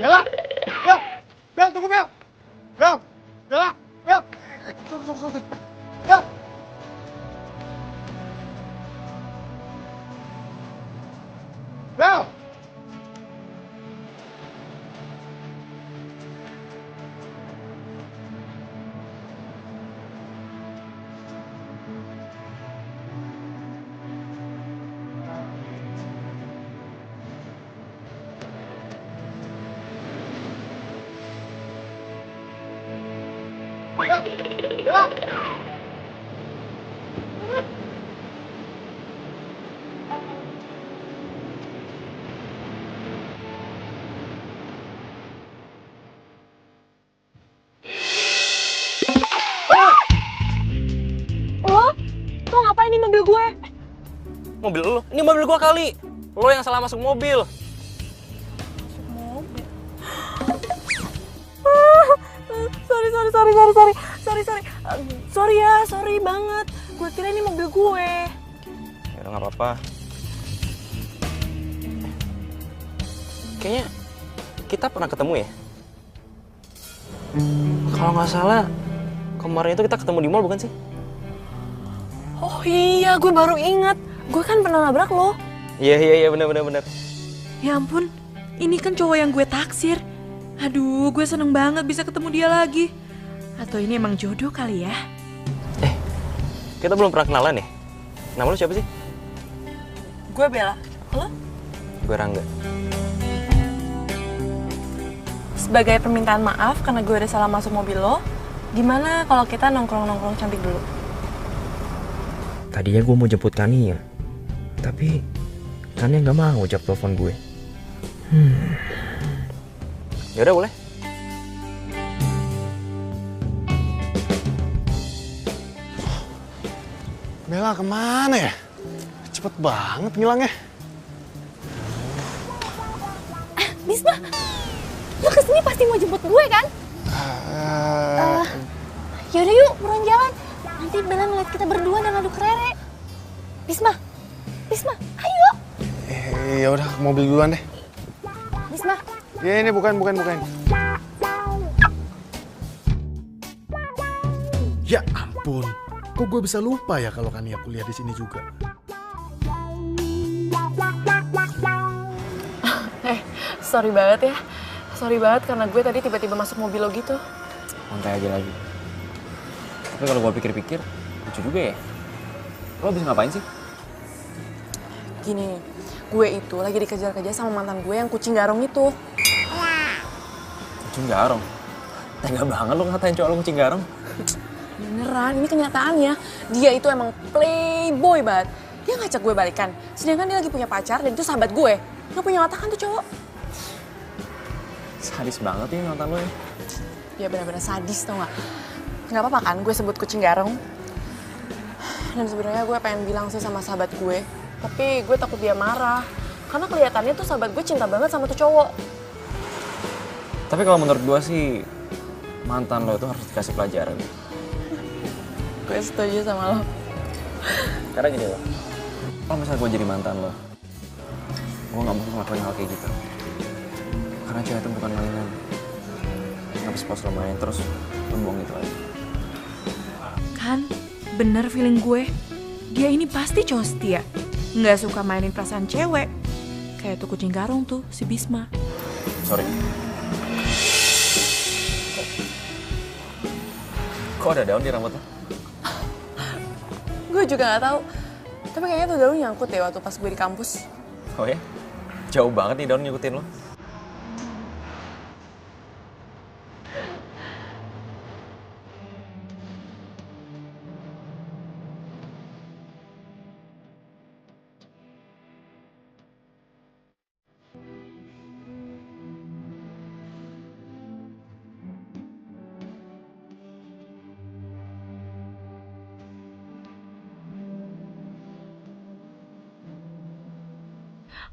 S1: Bella! Bel, tunggu Bel! Bel! Bella! Bel! Tunggu. Bel! Bel!
S6: Lo ngapain di mobil gue?
S5: Mobil lo? Ini mobil gua kali. Lo yang salah masuk mobil.
S6: Sorry banget. Gue kira ini mobil gue.
S5: Ya udah nggak apa-apa. Kayaknya kita pernah ketemu ya. Kalau nggak salah kemarin itu kita ketemu di mall bukan sih?
S6: Oh iya, gue baru ingat. Gue kan pernah nabrak lo.
S5: Iya benar.
S9: Ya ampun, ini kan cowok yang gue taksir. Aduh, gue seneng banget bisa ketemu dia lagi. Atau ini emang jodoh kali ya?
S5: Kita belum pernah kenalan ya? Nama lu siapa sih?
S6: Gue Bella. Lo?
S5: Gue Rangga.
S6: Sebagai permintaan maaf karena gue udah salah masuk mobil lo, gimana kalau kita nongkrong-nongkrong cantik dulu?
S10: Tadinya gue mau jemput Kania, tapi Kania nggak mau jawab telepon gue.
S5: Yaudah boleh.
S1: Bella kemana ya? Cepet banget ngilangnya.
S3: Bisma, lo kesini pasti mau jemput gue kan? Yaudah yuk, buruan jalan. Nanti Bella ngeliat kita berdua dan ngadu ke Rere. Bisma, ayo.
S1: Ya udah, ke mobil duluan deh.
S3: Bisma.
S1: Ya ini bukan. Ya ampun, kok gue bisa lupa ya kalau Kania kuliah di sini juga.
S6: Sorry banget ya. Sorry banget karena gue tadi tiba-tiba masuk mobil lo gitu.
S5: Santai aja lagi. Tapi kalau gue pikir-pikir, lucu juga ya. Lo habis ngapain sih?
S6: Gini, gue itu lagi dikejar-kejar sama mantan gue yang kucing garong itu.
S5: Kucing garong? Tega banget lo ngatain cowok lo kucing garong.
S6: Beneran, ini kenyataannya. Dia itu emang playboy banget. Dia ngajak gue balikan. Sedangkan dia lagi punya pacar dan itu sahabat gue. Gak punya otak kan tuh cowok.
S5: Sadis banget ya mantan lo ya.
S6: Ya benar-benar sadis tau gak? Gak apa-apa kan gue sebut kucing garong. Dan sebenarnya gue pengen bilang sih sama sahabat gue. Tapi gue takut dia marah. Karena kelihatannya tuh sahabat gue cinta banget sama tuh cowok.
S5: Tapi kalau menurut gue sih, mantan lo itu harus dikasih pelajaran.
S6: Gue setuju sama lo.
S5: Karena gini loh, kalau misalnya gue jadi mantan lo, gue gak mungkin ngelakuin hal kayak gitu. Karena cewek itu bukan mainan. Ngabis pas lo main terus lo buang gitu aja.
S9: Kan, bener feeling gue. Dia ini pasti cowok setia. Nggak suka mainin perasaan cewek. Kayak tuh kucing garong tuh, si Bisma.
S5: Sorry. Kok ada daun di rambut lo?
S6: Gue juga gak tahu. Tapi kayaknya tuh daun nyangkut ya waktu pas gue di kampus.
S5: Oh ya? Jauh banget nih daun ngikutin lo.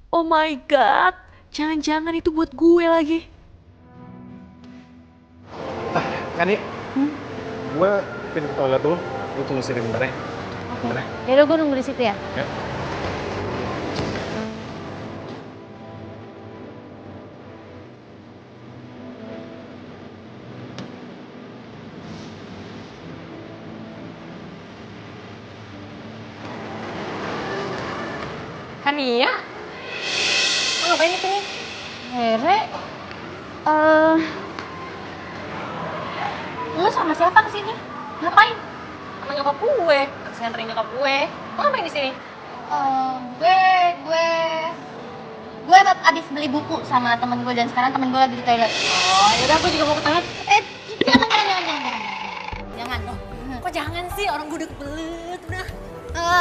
S9: Oh my god, jangan-jangan itu buat gue lagi.
S1: Kania, gue pindah ke toilet dulu. Lu tunggu sini bentar ya. Bentar ya.
S4: Yaudah gue nunggu di situ ya.
S1: Ya.
S2: Kania? Lo ngapain di sini?
S4: Rere, lu sama siapa kesini? Ngapain?
S2: Sama nyokap gue. Kasih nganterin nyokap gue. Lo ngapain di sini?
S4: Gue abis beli buku sama temen gue dan sekarang temen gue lagi di toilet.
S2: Oh, yaudah gue juga mau ke toilet.
S4: Jangan dong.
S2: Kok jangan sih? Orang gue udah kebelet, udah.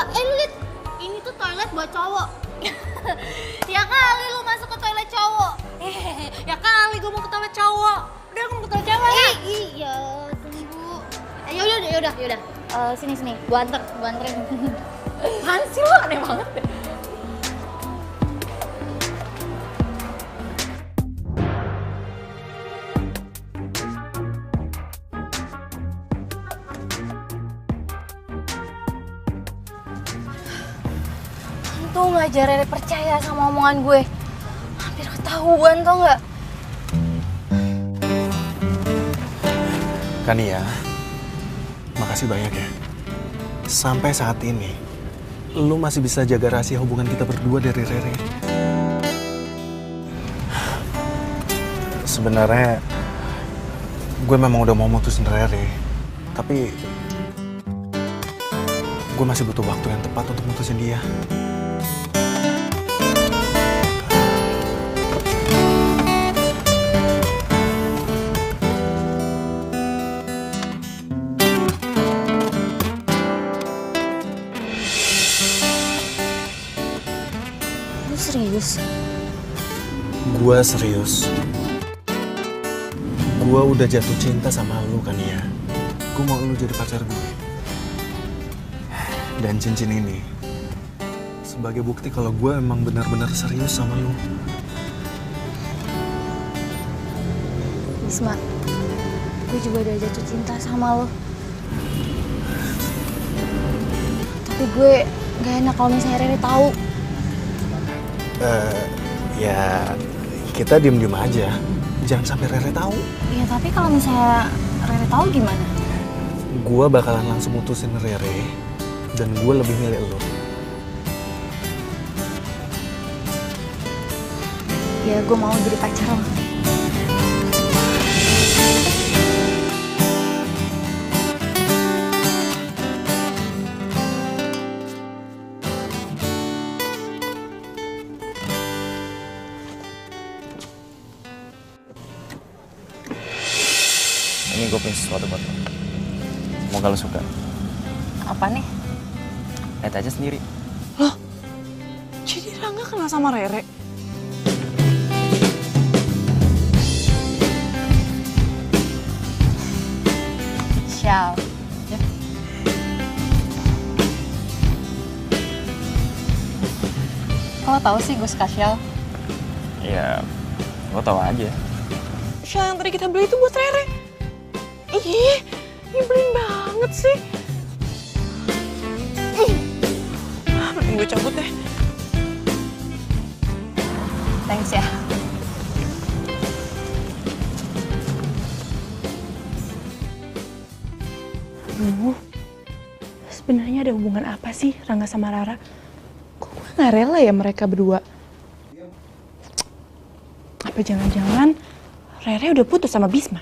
S4: Lu liat, ini tuh toilet buat cowok. Ya kali lu masuk ke toilet cowok.
S2: Ya kali gue mau ke toilet cowok. Udah, gue mau ke toilet cewek.
S4: Iya, tunggu. Yaudah. Sini, gua anterin.
S2: Apaan sih lo? Aneh banget deh.
S4: Untung aja Rere percaya sama omongan gue. Hampir ketahuan tau gak?
S1: Kania, makasih banyak ya. Sampai saat ini, lu masih bisa jaga rahasia hubungan kita berdua dari Rere. Sebenarnya, gue memang udah mau mutusin Rere. Tapi, gue masih butuh waktu yang tepat untuk mutusin dia.
S4: serius?
S1: Gua serius. Gua udah jatuh cinta sama lu kan ya. Gua mau lu jadi pacar gue. Dan cincin ini sebagai bukti kalau gue emang benar-benar serius sama lu.
S4: Bisma, gue juga udah jatuh cinta sama lo. Tapi gue gak enak kalau misalnya Rere tahu.
S1: Ya kita diem-diem aja. Jangan sampai Rere tahu.
S4: Ya tapi kalau misalnya Rere tahu gimana?
S1: Gue bakalan langsung mutusin Rere dan gue lebih milih lo.
S4: Ya gue mau jadi pacar lo.
S5: Ini gue punya sesuatu buat lo. Semoga lo suka.
S2: Apa nih?
S5: Lihat aja sendiri.
S6: Loh, jadi Rangga kenal sama Rere?
S2: Syal. Ya. Kalau tahu sih gue suka Syal.
S5: Ya, gue tau aja.
S6: Shell yang tadi kita beli itu buat Rere. Ih, nyebelin banget sih. Mending gue cabut deh.
S2: Thanks ya.
S6: Sebenarnya ada hubungan apa sih Rangga sama Rara? Kok gue gak rela ya mereka berdua? Apa jangan-jangan Rere udah putus sama Bisma?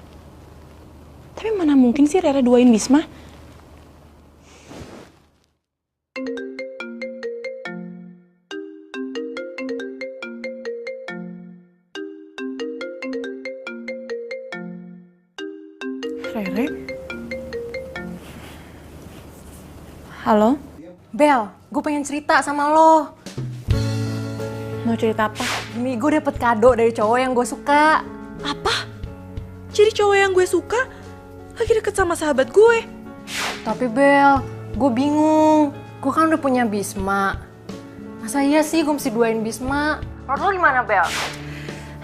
S6: Tapi mana mungkin sih Rere duain Bisma? Rere? Halo?
S2: Bel, gue pengen cerita sama lo.
S6: Mau cerita apa?
S2: Ini gue dapet kado dari cowok yang gue suka.
S9: Apa? Jadi cowok yang gue suka lagi deket sama sahabat gue?
S2: Tapi Bel, gue bingung. Gue kan udah punya Bisma. Masa iya sih gue mesti duain Bisma? Menurut lo gimana Bel?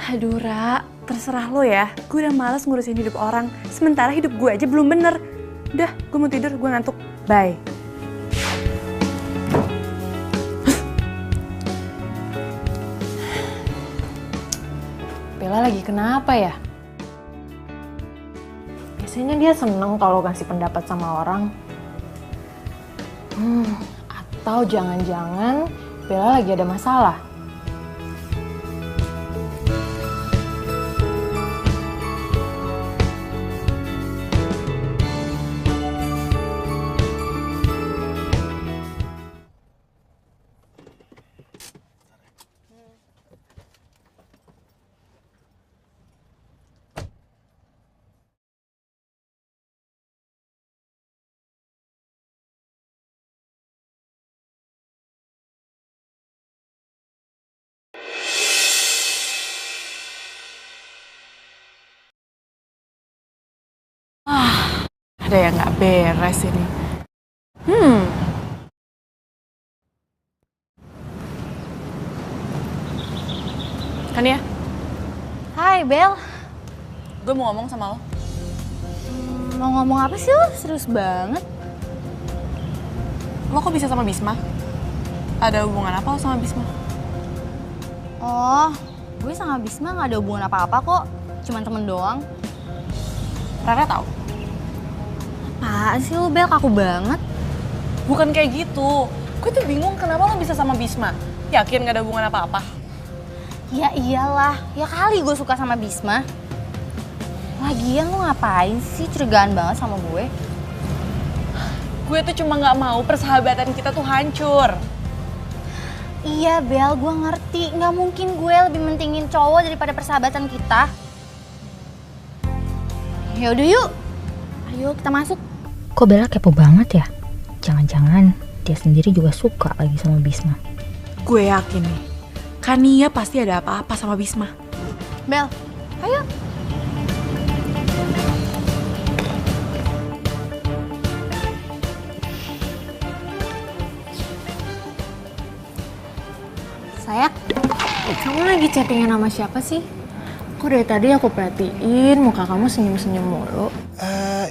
S6: Aduh Ra, terserah lo ya. Gue udah males ngurusin hidup orang. Sementara hidup gue aja belum bener. Udah, gue mau tidur, gue ngantuk. Bye.
S2: Bella lagi kenapa ya? Biasanya dia seneng kalau kasih pendapat sama orang. Atau jangan-jangan Bella lagi ada masalah.
S6: Ada yang gak beres ini. Kan ya?
S4: Hai Bel,
S6: Gue mau ngomong sama lo.
S4: mau ngomong apa sih lo? Serius banget.
S6: Lo kok bisa sama Bisma? Ada hubungan apa lo sama Bisma?
S4: Oh, gue sama Bisma gak ada hubungan apa-apa kok. Cuman temen doang.
S6: Rara tahu?
S4: Apaan sih lo Bel, kaku banget.
S6: Bukan kayak gitu. Gue tuh bingung kenapa lo bisa sama Bisma. Yakin gak ada hubungan apa-apa?
S4: Ya iyalah, ya kali gue suka sama Bisma. Lagian lo ngapain sih curigaan banget sama gue?
S6: Gue tuh cuma gak mau persahabatan kita tuh hancur.
S4: Iya Bel, gue ngerti. Gak mungkin gue lebih mentingin cowok daripada persahabatan kita. Yaudah yuk, ayo kita masuk.
S11: Kok Bella kepo banget ya? Jangan-jangan dia sendiri juga suka lagi sama Bisma.
S9: Gue yakin nih, Kania pasti ada apa-apa sama Bisma.
S3: Bel, ayo.
S2: Sayang, kamu lagi chattingan sama siapa sih? Kok dari tadi aku perhatiin muka kamu senyum-senyum mulu.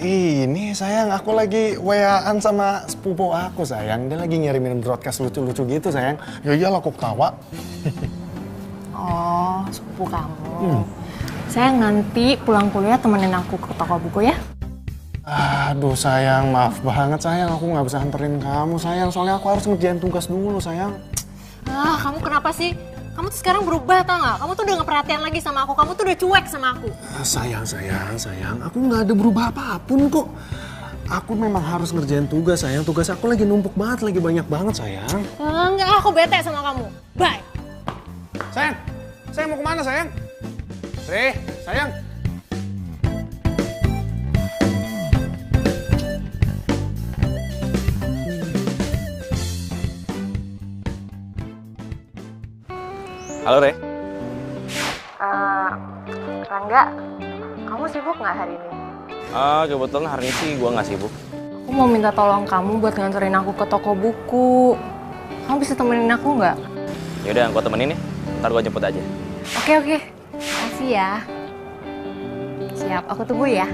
S1: Ini sayang, aku lagi WA-an sama sepupu aku sayang. Dia lagi ngirimin broadcast lucu-lucu gitu sayang. Ya iyalah aku ketawa.
S2: Oh, sepupu kamu. Sayang, nanti pulang kuliah temenin aku ke toko buku ya.
S1: Aduh sayang, maaf banget sayang. Aku nggak bisa anterin kamu sayang. Soalnya aku harus ngerjain tugas dulu sayang.
S2: Ah, kamu kenapa sih? Kamu tuh sekarang berubah tau gak? Kamu tuh udah gak perhatian lagi sama aku. Kamu tuh udah cuek sama aku.
S1: Sayang. Aku nggak ada berubah apapun kok. Aku memang harus ngerjain tugas sayang. Tugas aku lagi numpuk banget, lagi banyak banget sayang.
S2: Enggak, aku bete sama kamu. Bye.
S1: Sayang mau kemana sayang? Sayang.
S5: Halo, Re.
S2: Rangga, kamu sibuk gak hari ini?
S5: Kebetulan hari ini sih gue nggak sibuk.
S2: Aku mau minta tolong kamu buat nganterin aku ke toko buku. Kamu bisa temenin aku nggak?
S5: Yaudah, gue temenin ya. Ntar gue jemput aja.
S2: Oke. Makasih ya. Siap, aku tunggu ya.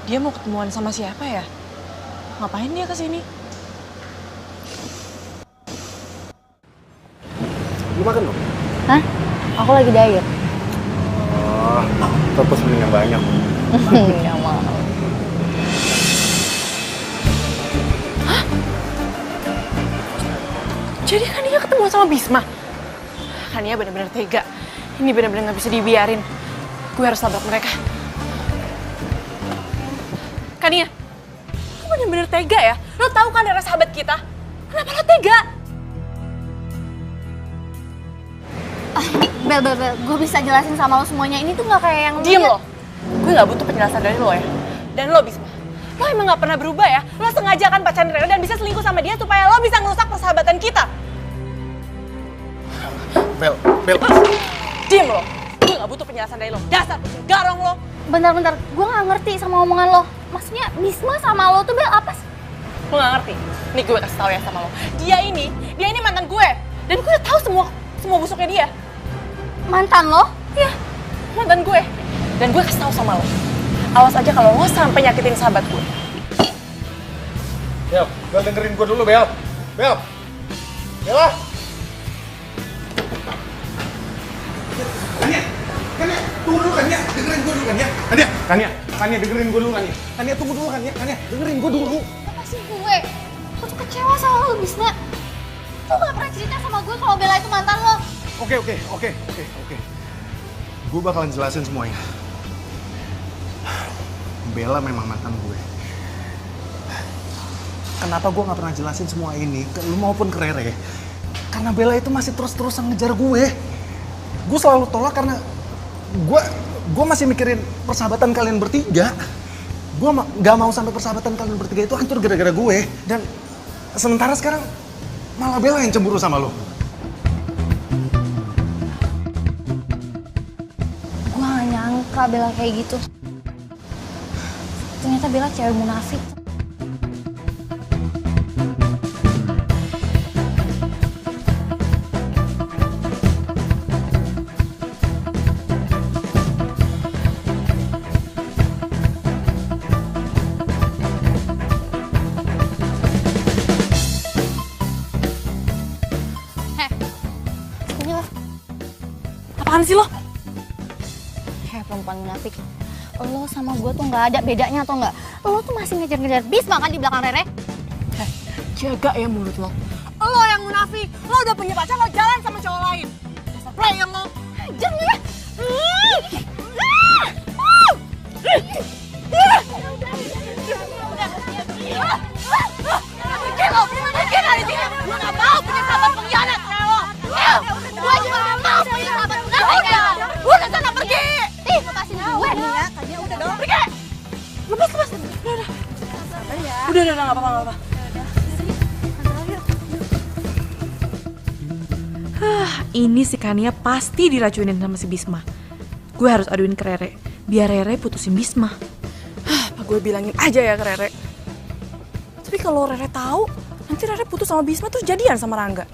S6: Dia mau ketemuan sama siapa ya? Ngapain dia kesini?
S1: Lu makan dong?
S4: Hah? Aku lagi diet.
S1: Terus mending yang banyak.
S4: Nggak mau.
S6: Jadi Kania ketemu sama Bisma? Kania bener-bener tega. Ini bener-bener gak bisa dibiarin. Gue harus tabrak mereka. Kania, lo bener-bener tega ya? Lo tahu kan Rara sahabat kita? Kenapa lo tega?
S4: Bel, gue bisa jelasin sama lo semuanya. Ini tuh nggak kayak yang
S6: Diem lo. Gue gak butuh penjelasan dari lo ya. Dan lo Bisma, lo emang gak pernah berubah ya? Lo sengaja kan pacaran Rara dan bisa selingkuh sama dia supaya lo bisa ngerusak persahabatan kita.
S1: Bel.
S6: Diem lo. Gue gak butuh penjelasan dari lo. Dasar kucing garong lo.
S4: Bentar, gue nggak ngerti sama omongan lo. Maksudnya Bisma sama lo tuh Bel apa sih?
S6: Lo gak ngerti? Nih gue kasih tau ya sama lo. Dia ini mantan gue. Dan gue udah tahu semua busuknya dia.
S4: Mantan lo?
S6: Iya, mantan gue. Dan gue kasih tau sama lo. Awas aja kalau lo sampai nyakitin sahabat gue.
S1: Bel dengerin gue dulu Bel. Bella. Kania, tunggu dulu Kania, dengerin gue dulu Kania. Kania dengerin gue dulu Kania. Kania tunggu dulu Kania, dengerin gue dulu.
S4: Lepasin gue. Gue tuh kecewa sama lo, Bisma. Lo gak pernah cerita sama gue kalau Bella itu mantan lo.
S1: Oke. Gue bakalan jelasin semuanya. Bella memang mantan gue. Kenapa gue gak pernah jelasin semua ini ke lu maupun ke Rere? Karena Bella itu masih terus-terusan ngejar gue. Gue selalu tolak karena gue masih mikirin persahabatan kalian bertiga. Gue gak mau sampai persahabatan kalian bertiga itu hancur gara-gara gue. Dan sementara sekarang malah Bella yang cemburu sama lo.
S4: Gue gak nyangka Bella kayak gitu. Ternyata Bella cewek munafik.
S6: Apaan sih lo?
S4: Perempuan munafik. Lo sama gue tuh gak ada bedanya atau enggak? Lo tuh masih ngejar-ngejar Bisma kan di belakang Rere?
S6: Jaga ya mulut lo. Lo yang munafik. Lo udah punya pacar, lo jalan sama cowok lain. Dasar player lo. Jangan ya. Pergi lo, pergi dari sini. Gue gak mau punya sahabat pengkhianat kayak lo. Gue juga gak mau punya sahabat munafik kayak lo. Udah sana pergi. Ih, lepasin gue nih ya. Tadinya udah dong. Pergi. Lepas. Udah, gak apa-apa.
S9: Ini si Kania pasti diracunin sama si Bisma. Gue harus aduin ke Rere, biar Rere putusin Bisma.
S6: Apa gue bilangin aja ya ke Rere. Tapi kalau Rere tahu, nanti Rere putus sama Bisma terus jadian sama Rangga.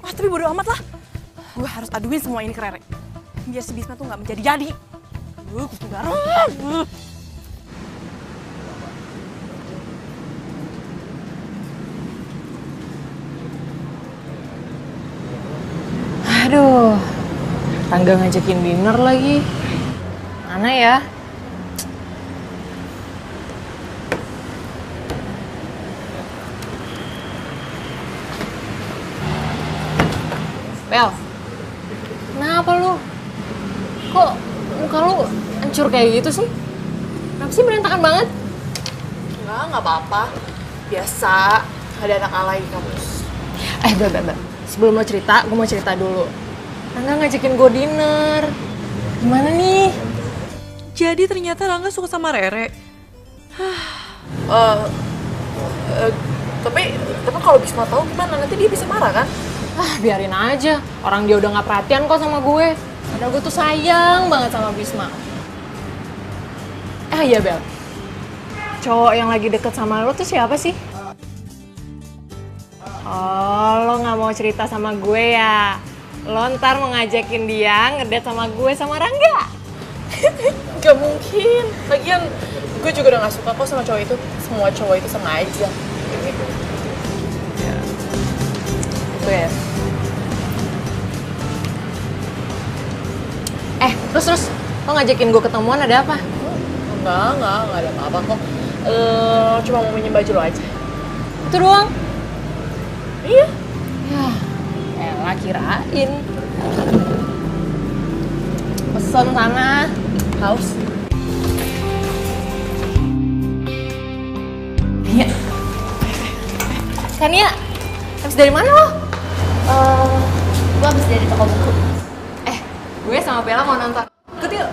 S6: Tapi bodo amat lah. Gue harus aduin semua ini ke Rere. Biar si Bisma tuh gak menjadi-jadi. Gue garang.
S2: Aduh, Rangga ngajakin dinner lagi. Mana ya? Bel, kenapa lu? Kok muka lu hancur kayak gitu sih? Kenapa sih berantakan banget?
S6: Enggak apa-apa. Biasa, ada anak alay di kampus.
S2: Bel. Sebelum lo cerita, gue mau cerita dulu. Rangga ngajakin gue dinner. Gimana nih?
S9: Jadi ternyata Rangga suka sama Rere.
S6: Tapi kalau Bisma tahu gimana? Nanti dia bisa marah kan?
S2: Biarin aja. Orang dia udah gak perhatian kok sama gue. Padahal gue tuh sayang banget sama Bisma. Iya Bel. Cowok yang lagi deket sama lo tuh siapa sih? Oh, lo gak mau cerita sama gue ya? Lo ntar mau ngajakin dia ngedate sama gue sama Rangga?
S6: Gak mungkin. Lagian gue juga udah gak suka kok sama cowok itu. Semua cowok itu sama aja.
S2: Itu ya. Terus lo ngajakin gue ketemuan ada apa?
S6: Enggak ada apa-apa kok. Cuma mau minjem baju lo aja.
S2: Itu doang?
S6: Iya.
S2: Ya, elah kirain. Pesen sana.
S6: Haus.
S2: Iya. Kania, habis dari mana lo?
S4: Gue habis dari toko buku.
S2: Gue sama Bella mau nonton. Ikut yuk.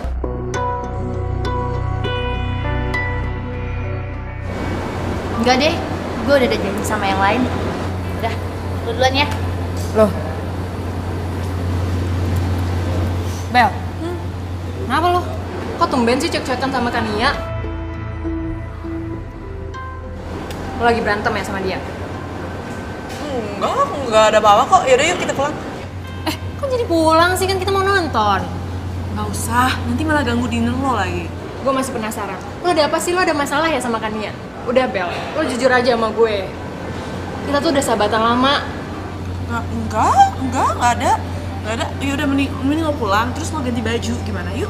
S4: Enggak deh, gue udah ada janji sama yang lain. Udah, lu duluan ya.
S2: Loh. Bel, kenapa lo? Kok tumben sih cek-cekan sama Kania? Lo lagi berantem ya sama dia?
S6: Enggak ada apa-apa kok. Yaudah yuk kita pulang.
S2: Kok jadi pulang sih? Kan kita mau nonton.
S6: Gak usah, nanti malah ganggu dinner lo lagi.
S2: Gue masih penasaran. Lo ada apa sih? Lo ada masalah ya sama Kania? Udah Bel, lo jujur aja sama gue. Kita tuh udah sahabatan lama.
S6: Enggak ada. Yaudah mending lo pulang, terus lo ganti baju. Gimana? Yuk.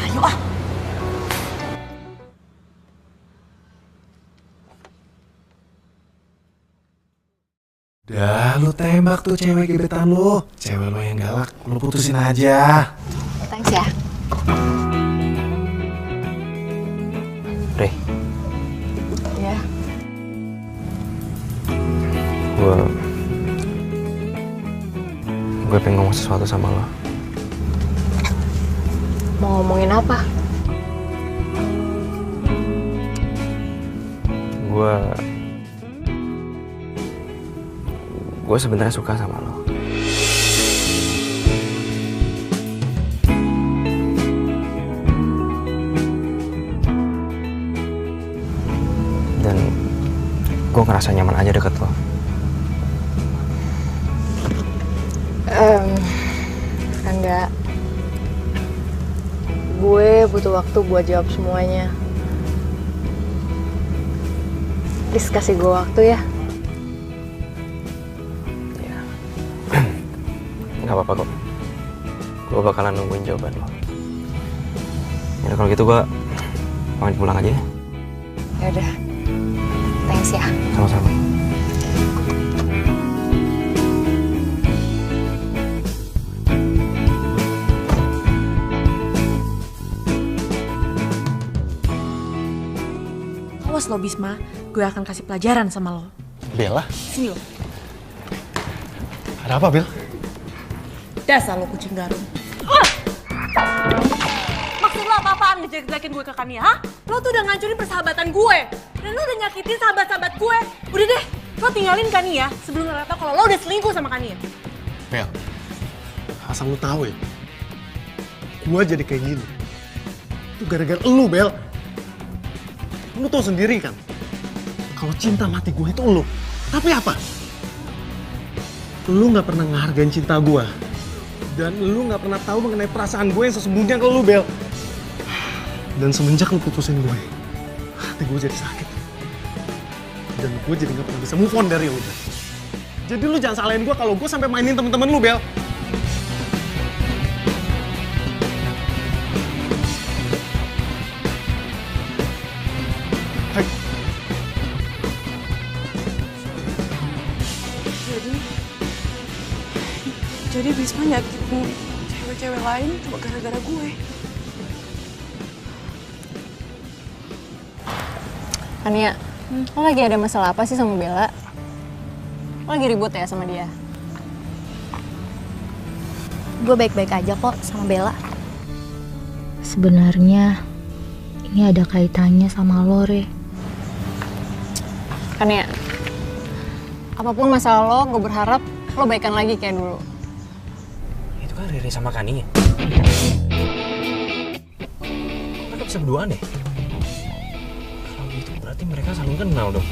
S6: Ayo ah.
S1: Dah, lu tembak tuh cewek gebetan lu. Cewek lu yang galak, lu putusin aja.
S2: Thanks ya.
S5: Re.
S2: Ya.
S5: Gue pengen ngomong sesuatu sama lo.
S2: Mau ngomongin apa?
S5: Gue sebenarnya suka sama lo. Dan gue ngerasa nyaman aja deket lo.
S2: Enggak. Gue butuh waktu buat jawab semuanya. Please kasih gue waktu ya.
S5: Gak apa-apa kok. Gue bakalan nungguin jawaban lo. Ya kalau gitu gue pamit pulang aja ya.
S2: Yaudah, thanks ya.
S5: Sama-sama.
S9: Awas lo Bisma, gue akan kasih pelajaran sama lo.
S1: Bella?
S9: Sini lo.
S1: Ada apa, Bel?
S9: Dasar lo kucing garung.
S6: Maksud lo apa-apaan ngejelek-jelekin gue ke Kania, ha? Lo tuh udah ngancurin persahabatan gue. Dan lo udah nyakitin sahabat-sahabat gue. Udah deh, lo tinggalin Kania sebelum Rara tau kalau lo udah selingkuh sama Kania.
S1: Bel, asal lu tahu ya, gue jadi kayak gini. Itu gara-gara elu, Bel. Lu tau sendiri kan, kalau cinta mati gue itu elu. Tapi apa? Lu gak pernah ngehargain cinta gue. Dan lu gak pernah tahu mengenai perasaan gue yang sesungguhnya ke lu, Bel. Dan semenjak lu putusin gue, hati gue jadi sakit. Dan gue jadi gak pernah bisa move on dari lu. Jadi lu jangan salahin gue kalau gue sampai mainin temen-temen lu, Bel. Hai.
S6: Jadi Bisma nyakitin cewek-cewek lain cuma gara-gara gue.
S2: Kania, lo lagi ada masalah apa sih sama Bella? Lo lagi ribut ya sama dia?
S4: Gue baik-baik aja kok sama Bella. Sebenarnya ini ada kaitannya sama lo, Re.
S2: Kania, apapun masalah lo, gue berharap lo baikan lagi kayak dulu.
S5: Itu kan Riri sama Kani ya? Kok mereka bisa berduaan ya? Kalau gitu berarti mereka saling kenal dong.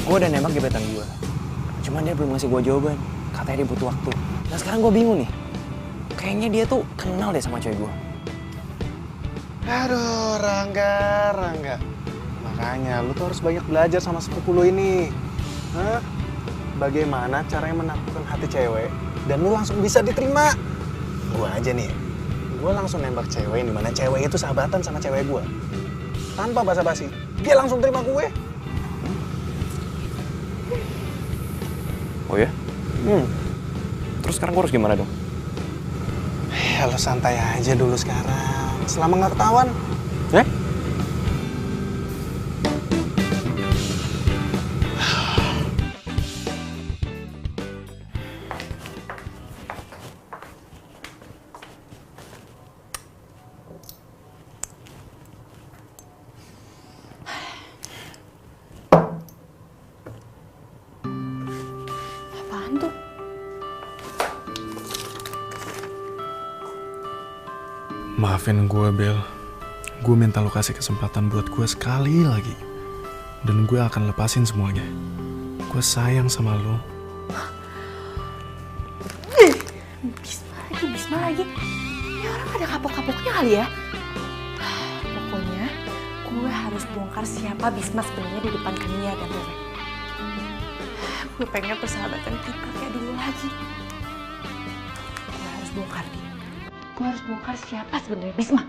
S5: Gue udah nembak gebetan gue. Cuman dia belum ngasih gue jawaban. Katanya dia butuh waktu. Nah sekarang gue bingung nih. Kayaknya dia tuh kenal deh sama cewek gue.
S1: Aduh, Rangga. Makanya lu tuh harus banyak belajar sama sepupu lu ini. Hah? Bagaimana caranya menaklukkan hati cewek dan lu langsung bisa diterima. Gua aja nih, gua langsung nembak cewek dimana cewek itu sahabatan sama cewek gua. Tanpa basa-basi, dia langsung terima gue.
S5: Oh ya? Terus sekarang gue harus gimana dong?
S1: Ya lu santai aja dulu sekarang, selama nggak ketahuan.
S6: Apaan tuh?
S1: Maafin gue, Bel. Gue minta lo kasih kesempatan buat gue sekali lagi. Dan gue akan lepasin semuanya. Gue sayang sama lo.
S6: Bisma lagi. Ya orang ada kapok-kapoknya kali ya. Pokoknya gue harus bongkar siapa Bisma sebenarnya di depan Kania dan Rere. Gue pengen persahabatan kita kayak dulu lagi. Gue harus bongkar dia. Gue harus bongkar siapa sebenarnya Bisma.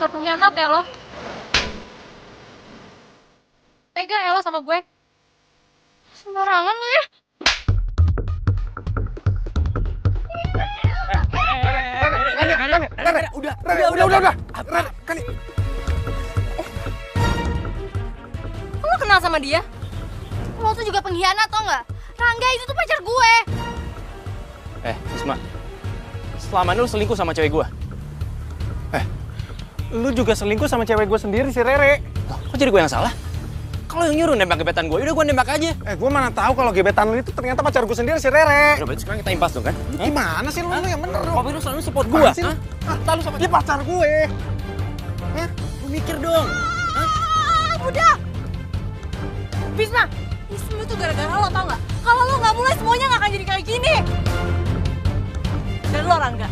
S2: Surat pengkhianat ya lo? Tega ya lo sama gue? Sembarangan lo ya?
S1: Udah. Kani.
S2: Lo kenal sama dia?
S4: Lo tuh juga pengkhianat tau nggak? Rangga itu tuh pacar gue.
S5: Bisma, selama ini lu selingkuh sama cewek gue?
S1: lu juga selingkuh sama cewek gue sendiri, si Rere.
S5: Kok jadi gue yang salah? Kalau yang nyuruh nembak gebetan gue, udah gue nembak aja.
S1: Gue mana tahu kalau gebetan lu itu ternyata pacar gue sendiri, si Rere.
S5: Udah, berarti sekarang kita impas dong kan?
S1: Gimana sih lu yang bener dong?
S5: Tapi lu selalu support gue.
S1: Lalu sama dia pacar gue.
S5: Lu mikir dong.
S6: Udah! Bisma! Ini semua tuh gara-gara lo, tau gak? Kalau lo gak mulai, semuanya gak akan jadi kayak gini! Dan lo, Rangga.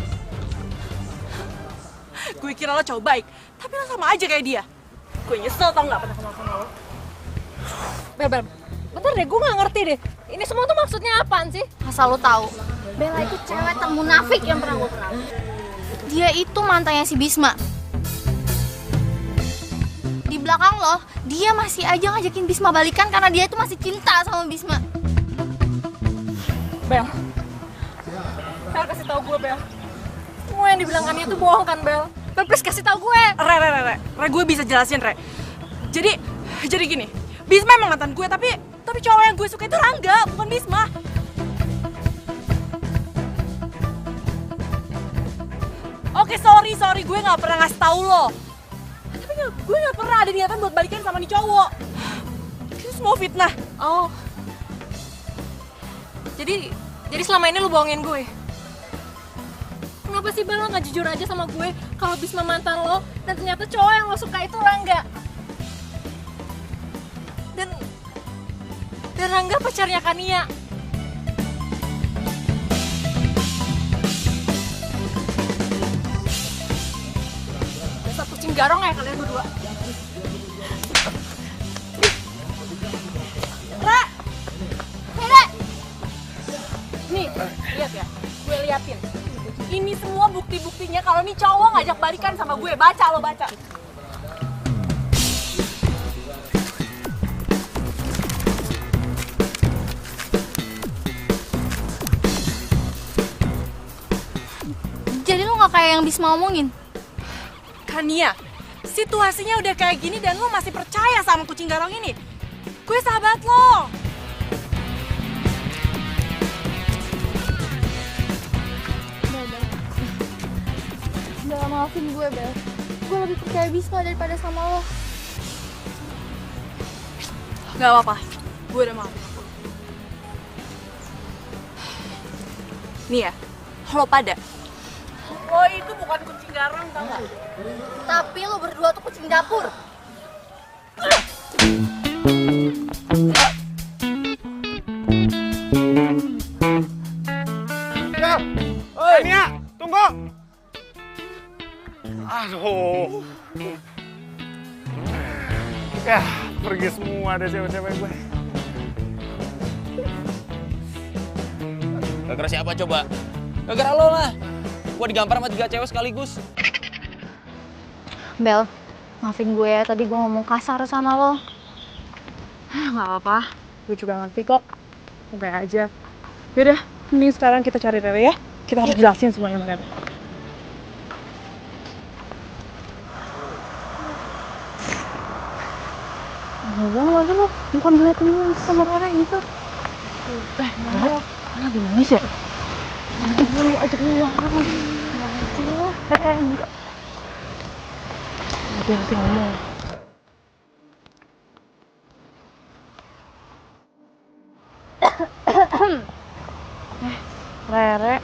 S6: Gue kira lo cowok baik, tapi lo sama aja kayak dia. Gue nyesel, tau gak, pernah kenal sama lo.
S3: Bel, bentar deh, gue gak ngerti deh. Ini semua tuh maksudnya apaan sih?
S4: Asal lo tahu, Bella itu cewek termunafik yang pernah gue kenal. Dia itu mantannya si Bisma. Di belakang lo, dia masih aja ngajakin Bisma balikan karena dia itu masih cinta sama Bisma.
S3: Bel, Bel kasih tau gue, Bel. Semua yang dibilangkannya itu bohong kan, Bel? Bel, please kasih tau gue.
S6: Re, gue bisa jelasin, Re. Jadi gini, Bisma emang mantan gue, tapi cowok yang gue suka itu Rangga, bukan Bisma. Oke, sorry, gue gak pernah ngasih tau lo. Tapi gue gak pernah ada niatan buat balikan sama nih cowok. Itu semua fitnah.
S3: Oh. Jadi selama ini lu bohongin gue? Kenapa sih Bel, lo gak jujur aja sama gue kalau Bisma mantan lo dan ternyata cowok yang lo suka itu Rangga? Dan Rangga pacarnya Kania. Dasar kucing garong ya kalian berdua.
S6: Ra!
S3: Rere! Nih, lihat ya, gue liatin.
S6: Ini semua bukti-buktinya kalau nih cowok ngajak balikan sama gue. Baca lo, baca.
S4: Jadi lo gak kayak yang Bisma omongin?
S6: Kania, situasinya udah kayak gini dan lo masih percaya sama kucing garong ini? Gue sahabat lo.
S4: Bel, maafin gue, Bel. Gue lebih percaya Bisma daripada sama lo.
S6: Gak apa-apa, gue udah maafin. Nih ya, lo pada. Lo itu bukan kucing garong, tau gak?
S4: Tapi lo berdua tuh kucing dapur.
S1: Kania, tunggu! Aduh. Ya, pergi semua deh cewek-cewek gue.
S5: Gara-gara siapa coba? Gara-gara lo lah. Gue digampar sama 3 cewek sekaligus.
S4: Bel, maafin gue ya, tadi gue ngomong kasar sama lo.
S9: Gak apa-apa, gue juga ngerti kok. Oke aja. Yaudah, mending sekarang kita cari Rere ya. Kita harus jelasin semuanya sama Rere. Enggak lo, bukan ngeliatin sama Rere gitu. Rere, mana gimana sih ya? Nanti gue ajak keluar. Enggak. Hati-hati ngomong. Rere,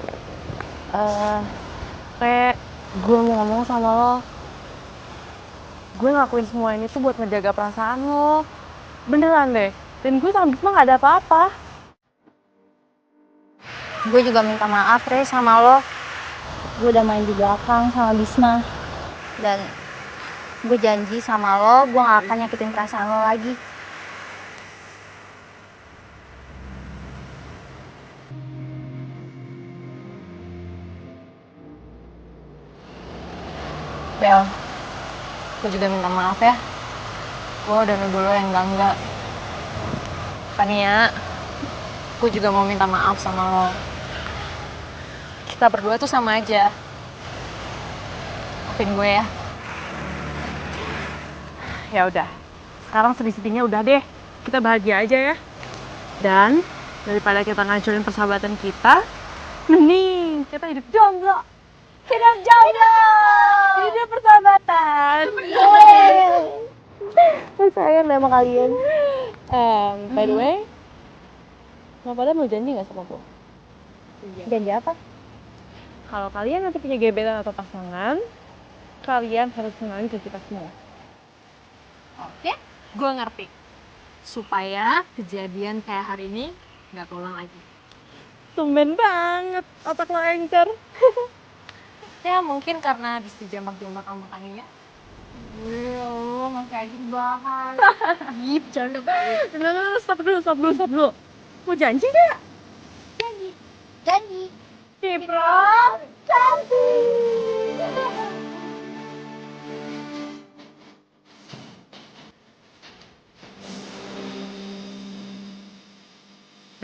S9: gue mau ngomong sama lo. Gue ngelakuin semua ini tuh buat ngejaga perasaan lo. Beneran deh. Dan gue sama Bisma gak ada apa-apa.
S4: Gue juga minta maaf, Re, sama lo. Gue udah main di belakang sama Bisma. Dan gue janji sama lo, gue gak akan nyakitin perasaan lo lagi. Bel, gue juga minta maaf ya. Gue udah nuduh lo yang enggak.
S3: Kania, gue juga mau minta maaf sama lo. Kita berdua tuh sama aja. Maafin gue ya.
S9: Ya udah, sekarang sedih-sedihnya udah deh. Kita bahagia aja ya. Dan daripada kita ngancurin persahabatan kita, mending kita hidup jomblo.
S3: Hidup jomblo.
S9: Hidup persahabatan.
S3: Sayang deh sama kalian.
S9: By the way, mau pada mau janji nggak sama gue?
S3: Janji apa?
S9: Kalau kalian nanti punya gebetan atau pasangan, kalian harus kenalin ke kita semua.
S3: Oke, gue ngerti. Supaya kejadian kayak hari ini nggak keulang lagi.
S9: Tumben banget, otak lo encer.
S3: Ya mungkin karena habis dijambak-jambak sama Kania. Masih aja bahas. Ih, bercanda banget.
S9: Stop dulu. Mau janji gak?
S3: Janji.
S9: Cipro,
S3: Cantik.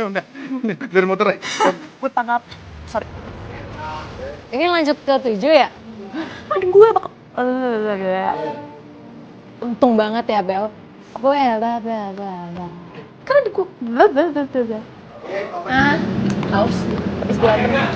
S1: Udah, dari motor ya.
S9: gue tangkap. Sorry.
S2: Ini lanjut ke 7 ya?
S9: Aduh, gue bakal...
S2: Untung banget ya, Bel. Gue
S9: Kan ada gue...
S2: haus. Habis berantem.